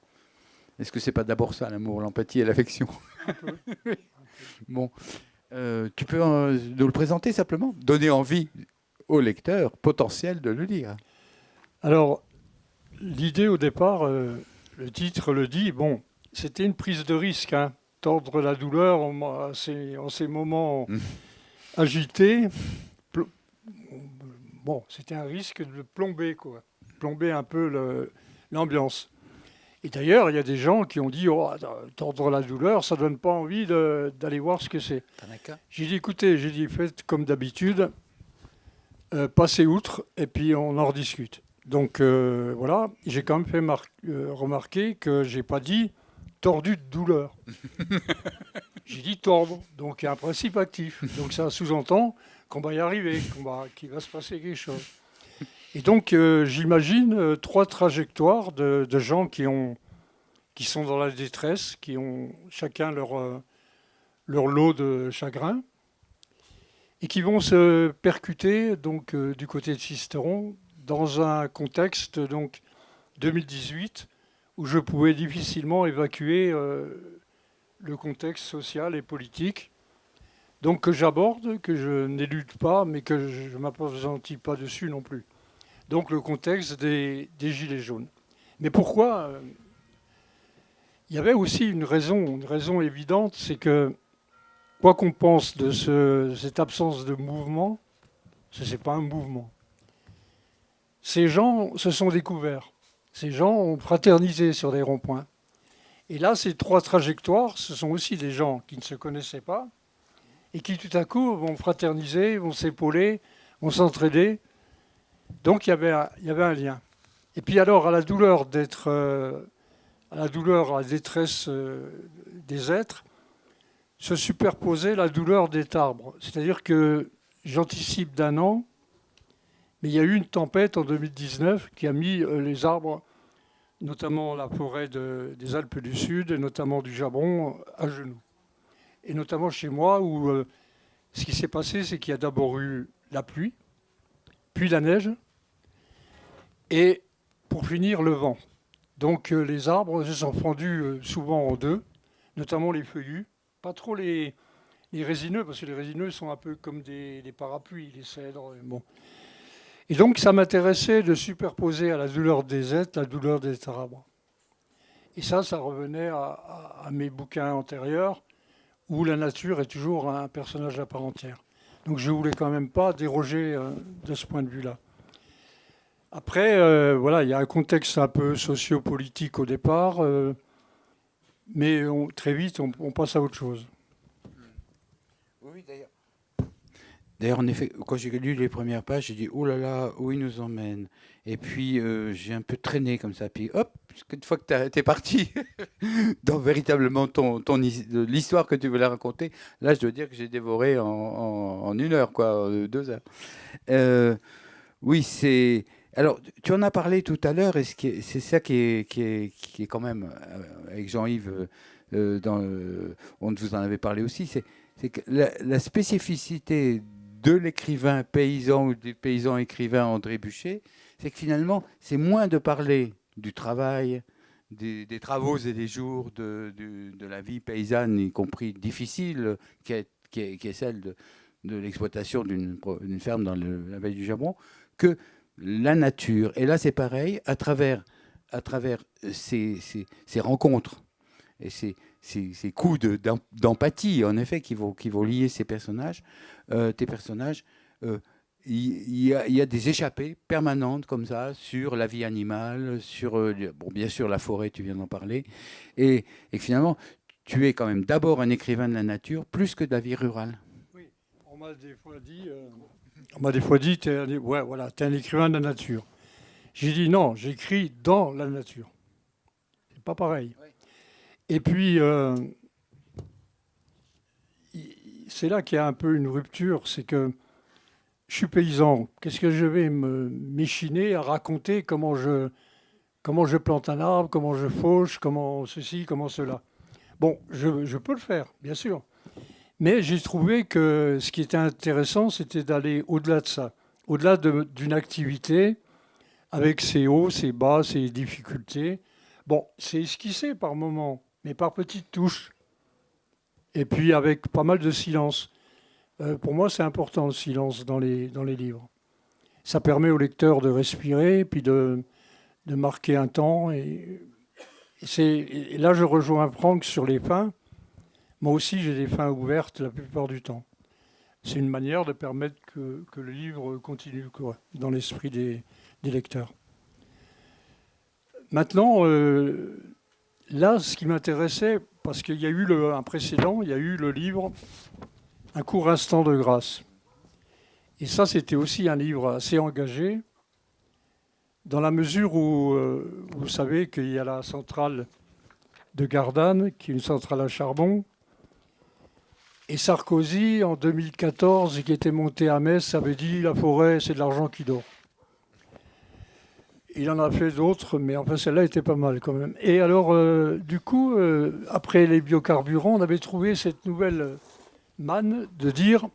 Est-ce que c'est pas d'abord ça, l'amour, l'empathie et l'affection? Un peu. Bon. Tu peux nous le présenter simplement? Donner envie au lecteur potentiel de le lire. Alors, l'idée au départ, le titre le dit, bon, c'était une prise de risque, hein, tordre la douleur en ces moments agités. Bon, c'était un risque de plomber, quoi. Plomber un peu l'ambiance. Et d'ailleurs, il y a des gens qui ont dit, oh, tordre la douleur, ça ne donne pas envie d'aller voir ce que c'est. J'ai dit, écoutez, faites comme d'habitude, passez outre, et puis on en rediscute. Donc voilà, j'ai quand même fait remarquer que j'ai pas dit tordu de douleur. J'ai dit tordre, donc il y a un principe actif. Donc ça sous-entend qu'on va y arriver, qu'il va se passer quelque chose. Et donc j'imagine 3 trajectoires de gens qui sont dans la détresse, qui ont chacun leur lot de chagrin, et qui vont se percuter donc du côté de Sisteron dans un contexte donc 2018 où je pouvais difficilement évacuer le contexte social et politique, donc que j'aborde, que je n'élude pas, mais que je ne m'appesantis pas dessus non plus. Donc le contexte des Gilets jaunes. Mais pourquoi il y avait aussi une raison évidente, c'est que quoi qu'on pense de cette absence de mouvement, ce n'est pas un mouvement. Ces gens se sont découverts. Ces gens ont fraternisé sur des ronds-points. Et là, ces 3 trajectoires, ce sont aussi des gens qui ne se connaissaient pas et qui tout à coup vont fraterniser, vont s'épauler, vont s'entraider. Donc il y avait un lien. Et puis alors, à la douleur, à la détresse des êtres, se superposait la douleur des arbres. C'est-à-dire que j'anticipe d'1 an, mais il y a eu une tempête en 2019 qui a mis les arbres, notamment la forêt des Alpes du Sud, et notamment du Jabron, à genoux. Et notamment chez moi, où ce qui s'est passé, c'est qu'il y a d'abord eu la pluie, puis la neige, et pour finir, le vent. Donc les arbres se sont fendus souvent en 2, notamment les feuillus, pas trop les résineux, parce que les résineux sont un peu comme des parapluies, les cèdres. Bon. Et donc ça m'intéressait de superposer à la douleur des êtres la douleur des arbres. Et ça revenait à mes bouquins antérieurs, où la nature est toujours un personnage à part entière. Donc je ne voulais quand même pas déroger de ce point de vue-là. Après, voilà, il y a un contexte un peu sociopolitique au départ, mais très vite, on passe à autre chose. Oui, d'ailleurs. D'ailleurs, en effet, quand j'ai lu les premières pages, j'ai dit « Oh là là, où il nous emmène ?» Et puis, j'ai un peu traîné comme ça. Puis, hop, une fois que tu es parti dans véritablement l'histoire que tu voulais raconter, là, je dois dire que j'ai dévoré en 1 heure, quoi, 2 heures. Oui, c'est... Alors, tu en as parlé tout à l'heure, et c'est ça qui est quand même, avec Jean-Yves, on vous en avait parlé aussi, c'est que la spécificité de l'écrivain paysan ou du paysan écrivain André Buchet, c'est que finalement, c'est moins de parler du travail, des travaux et des jours de la vie paysanne, y compris difficile, qui est celle de l'exploitation d'une ferme dans la vallée du Jabron, que la nature. Et là, c'est pareil, à travers ces rencontres et ces coups d'empathie, en effet, qui vont lier ces personnages, tes personnages, il y a des échappées permanentes comme ça sur la vie animale, sur, bon, bien sûr, la forêt, tu viens d'en parler, et finalement, tu es quand même d'abord un écrivain de la nature plus que de la vie rurale. On m'a des fois dit, t'es un écrivain de la nature. J'ai dit non, j'écris dans la nature. C'est pas pareil. Oui. Et puis, c'est là qu'il y a un peu une rupture, c'est que je suis paysan. Qu'est-ce que je vais m'échiner à raconter comment je plante un arbre, comment je fauche, comment ceci, comment cela. Bon, je peux le faire, bien sûr. Mais j'ai trouvé que ce qui était intéressant, c'était d'aller au-delà de ça, au-delà d'une activité avec ses hauts, ses bas, ses difficultés. Bon, c'est esquissé par moments, mais par petites touches. Et puis avec pas mal de silence. Pour moi, c'est important le silence dans les livres. Ça permet au lecteur de respirer, puis de marquer un temps. Et là, je rejoins Franck sur les fins. Moi aussi, j'ai des fins ouvertes la plupart du temps. C'est une manière de permettre que le livre continue dans l'esprit des lecteurs. Maintenant, là, ce qui m'intéressait, parce qu'il y a eu un précédent, il y a eu le livre Un court instant de grâce. Et ça, c'était aussi un livre assez engagé, dans la mesure où vous savez qu'il y a la centrale de Gardanne, qui est une centrale à charbon, et Sarkozy, en 2014, qui était monté à Metz, avait dit « la forêt, c'est de l'argent qui dort ». Il en a fait d'autres, mais enfin celle-là était pas mal quand même. Et alors, du coup, après les biocarburants, on avait trouvé cette nouvelle manne de dire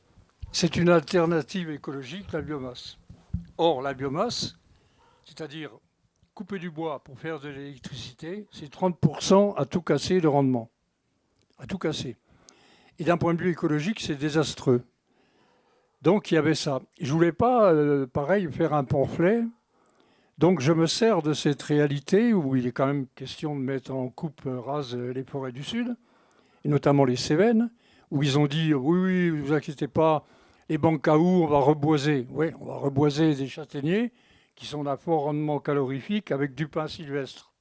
c'est une alternative écologique, la biomasse. Or, la biomasse, c'est-à-dire couper du bois pour faire de l'électricité, c'est 30% à tout casser de rendement. À tout casser. Et d'un point de vue écologique, c'est désastreux. Donc, il y avait ça. Je ne voulais pas, pareil, faire un pamphlet. Donc, je me sers de cette réalité où il est quand même question de mettre en coupe rase les forêts du Sud, et notamment les Cévennes, où ils ont dit « oui, ne vous inquiétez pas, les Bancaou, on va reboiser. » Oui, on va reboiser des châtaigniers qui sont d'un fort rendement calorifique avec du pin sylvestre.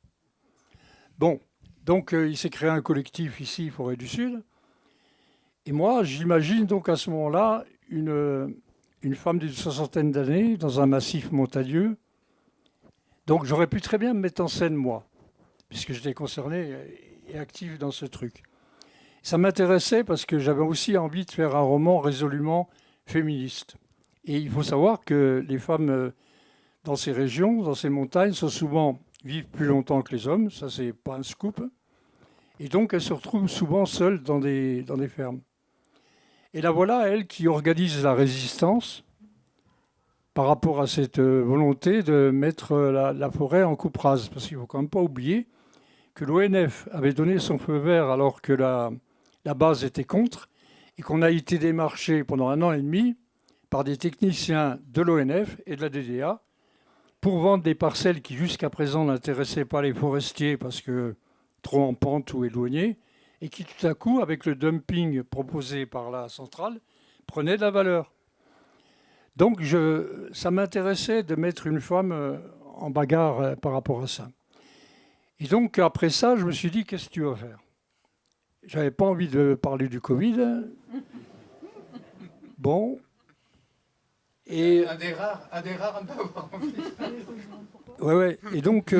Bon, donc il s'est créé un collectif ici, Forêt du Sud. Et moi, j'imagine donc à ce moment-là une femme d'une 60aine d'années dans un massif montagneux. Donc j'aurais pu très bien me mettre en scène, moi, puisque j'étais concerné et actif dans ce truc. Ça m'intéressait parce que j'avais aussi envie de faire un roman résolument féministe. Et il faut savoir que les femmes dans ces régions, dans ces montagnes, vivent plus longtemps que les hommes. Ça, c'est pas un scoop. Et donc, elles se retrouvent souvent seules dans des fermes. Et là, voilà, elle qui organise la résistance par rapport à cette volonté de mettre la forêt en coupe rase. Parce qu'il ne faut quand même pas oublier que l'ONF avait donné son feu vert alors que la base était contre, et qu'on a été démarché pendant 1 an et demi par des techniciens de l'ONF et de la DDA pour vendre des parcelles qui jusqu'à présent n'intéressaient pas les forestiers parce que trop en pente ou éloignées, et qui tout à coup, avec le dumping proposé par la centrale, prenaient de la valeur. Donc ça m'intéressait de mettre une femme en bagarre par rapport à ça. Et donc après ça, je me suis dit, qu'est-ce que tu vas faire ? J'avais pas envie de parler du Covid. Bon. Et un des rares à ne pas avoir envie. Ouais. Et donc,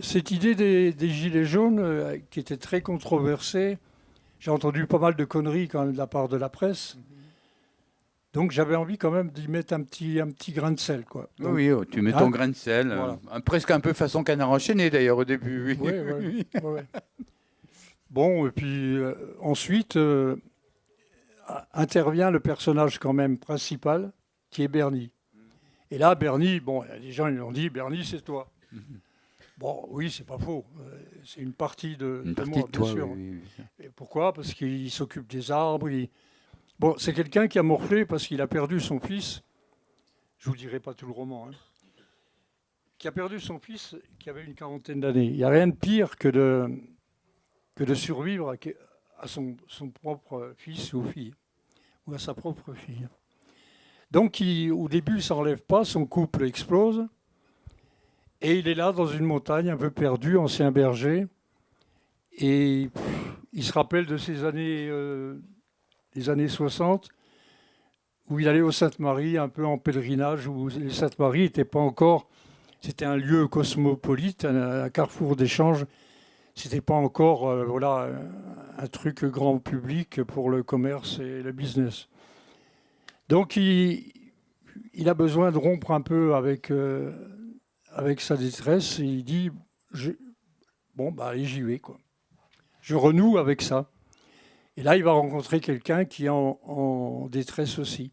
cette idée des gilets jaunes, qui était très controversée, j'ai entendu pas mal de conneries quand même de la part de la presse. Donc, j'avais envie quand même d'y mettre un petit grain de sel, quoi. Donc, oui, tu mets ton grain de sel, voilà. Presque un peu façon Canard enchaîné d'ailleurs au début. Oui. Ouais. Bon, et puis ensuite intervient le personnage quand même principal, qui est Bernie. Et là, Bernie, bon, les gens ils ont dit, Bernie, c'est toi. Bon, oui, c'est pas faux. C'est une partie de moi, de toi, bien sûr. Oui. Et pourquoi ? Parce qu'il s'occupe des arbres. Bon, c'est quelqu'un qui a morflé parce qu'il a perdu son fils. Je vous dirai pas tout le roman. Qui a perdu son fils qui avait une 40aine d'années. Il n'y a rien de pire que de survivre à son propre fils ou fille, ou à sa propre fille. Donc, au début, il ne s'enlève pas, son couple explose, et il est là dans une montagne un peu perdue, ancien berger, et il se rappelle de ces années, les années 60, où il allait au Sainte-Marie, un peu en pèlerinage, où les Sainte-Marie n'étaient pas encore... C'était un lieu cosmopolite, un carrefour d'échange. C'était pas encore voilà, un truc grand public pour le commerce et le business. Donc il a besoin de rompre un peu avec sa détresse. Et il dit, bon, bah, allez, j'y vais, quoi. Je renoue avec ça. Et là, il va rencontrer quelqu'un qui est en détresse aussi.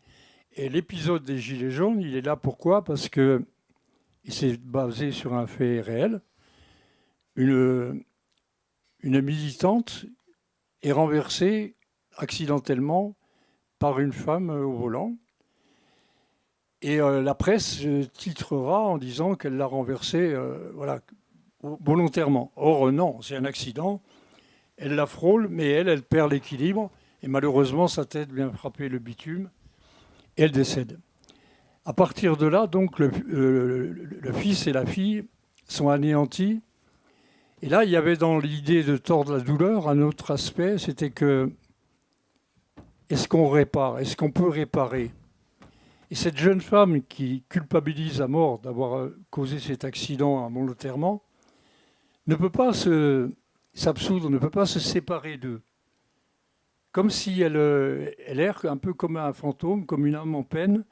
Et l'épisode des Gilets jaunes, il est là pourquoi ? Parce qu'il s'est basé sur un fait réel. Une militante est renversée accidentellement par une femme au volant. Et la presse titrera en disant qu'elle l'a renversée voilà, volontairement. Or, non, c'est un accident. Elle la frôle, mais elle perd l'équilibre. Et malheureusement, sa tête vient frapper le bitume. Et elle décède. À partir de là, donc, le fils et la fille sont anéantis. Et là, il y avait dans l'idée de tordre la douleur un autre aspect, c'était que est-ce qu'on répare ? Est-ce qu'on peut réparer ? Et cette jeune femme qui culpabilise à mort d'avoir causé cet accident involontairement ne peut pas s'absoudre, ne peut pas se séparer d'eux. Comme si elle erre un peu comme un fantôme, comme une âme en peine,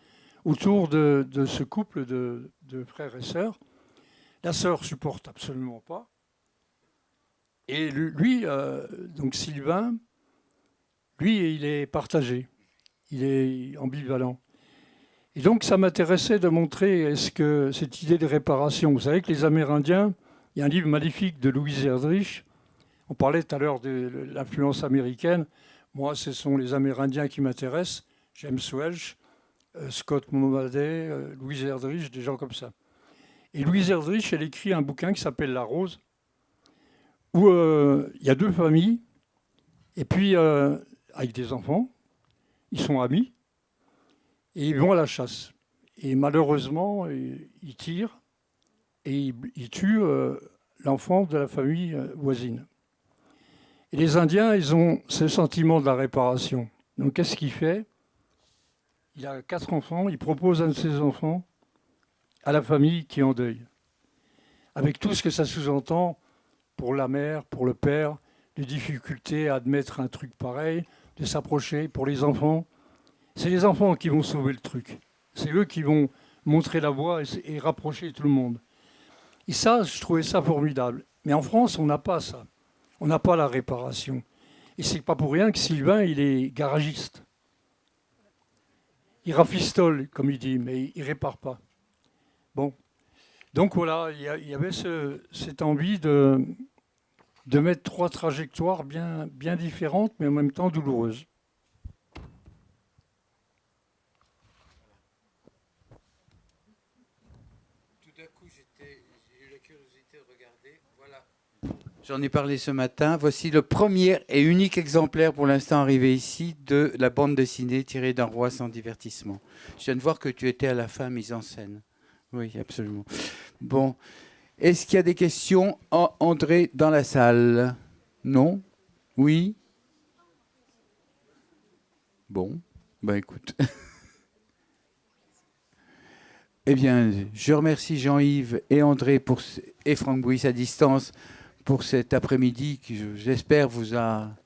autour de ce couple de frères et sœurs. La sœur supporte absolument pas. Et lui, donc Sylvain, lui, il est partagé. Il est ambivalent. Et donc, ça m'intéressait de montrer est-ce que cette idée de réparation. Vous savez que les Amérindiens, il y a un livre magnifique de Louise Erdrich. On parlait tout à l'heure de l'influence américaine. Moi, ce sont les Amérindiens qui m'intéressent. James Welch, Scott Momaday, Louise Erdrich, des gens comme ça. Et Louise Erdrich, elle écrit un bouquin qui s'appelle La Rose, où il y a deux familles, et puis avec des enfants, ils sont amis, et ils vont à la chasse. Et malheureusement, ils tirent, et ils tuent l'enfant de la famille voisine. Et les Indiens, ils ont ce sentiment de la réparation. Donc qu'est-ce qu'il fait ? Il a 4 enfants, il propose un de ses enfants à la famille qui est en deuil. Avec tout ce que ça sous-entend pour la mère, pour le père, de difficultés à admettre un truc pareil, de s'approcher pour les enfants. C'est les enfants qui vont sauver le truc. C'est eux qui vont montrer la voie et rapprocher tout le monde. Et ça, je trouvais ça formidable. Mais en France, on n'a pas ça. On n'a pas la réparation. Et c'est pas pour rien que Sylvain, il est garagiste. Il rafistole, comme il dit, mais il répare pas. Bon. Donc voilà, il y avait cette envie de mettre 3 trajectoires bien différentes, mais en même temps douloureuses. Tout d'un coup, j'ai eu la curiosité de regarder. Voilà. J'en ai parlé ce matin. Voici le premier et unique exemplaire pour l'instant arrivé ici de la bande dessinée tirée d'un roi sans divertissement. Je viens de voir que tu étais à la fin mise en scène. Oui, absolument. Bon. Est-ce qu'il y a des questions à André dans la salle ? Non ? Oui ? Bon. Ben écoute. Eh bien, je remercie Jean-Yves et André et Franck Bouis à distance pour cet après-midi qui, j'espère, vous a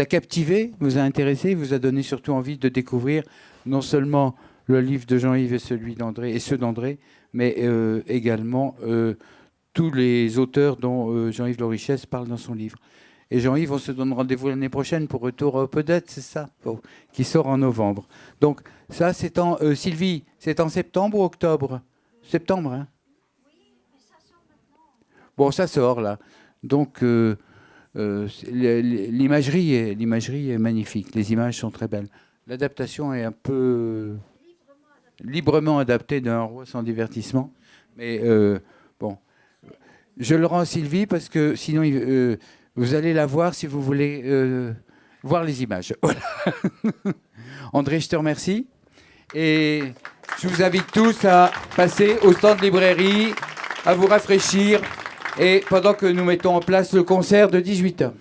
captivé, vous a intéressé, vous a donné surtout envie de découvrir non seulement le livre de Jean-Yves et celui d'André, et ceux d'André, mais également tous les auteurs dont Jean-Yves Lorichesse parle dans son livre. Et Jean-Yves, on se donne rendez-vous l'année prochaine pour Retour à Opodette, c'est ça, qui sort en novembre. Donc ça, c'est en... Sylvie, c'est en septembre ou octobre ? Septembre, hein ? Oui, mais ça sort maintenant. Bon, ça sort, là. Donc, l'imagerie est magnifique. Les images sont très belles. L'adaptation est un peu librement adaptée d'un roi sans divertissement. Mais bon, je le rends à Sylvie parce que sinon, vous allez la voir si vous voulez voir les images. Voilà. André, je te remercie. Et je vous invite tous à passer au stand de librairie, à vous rafraîchir. Et pendant que nous mettons en place le concert de 18h.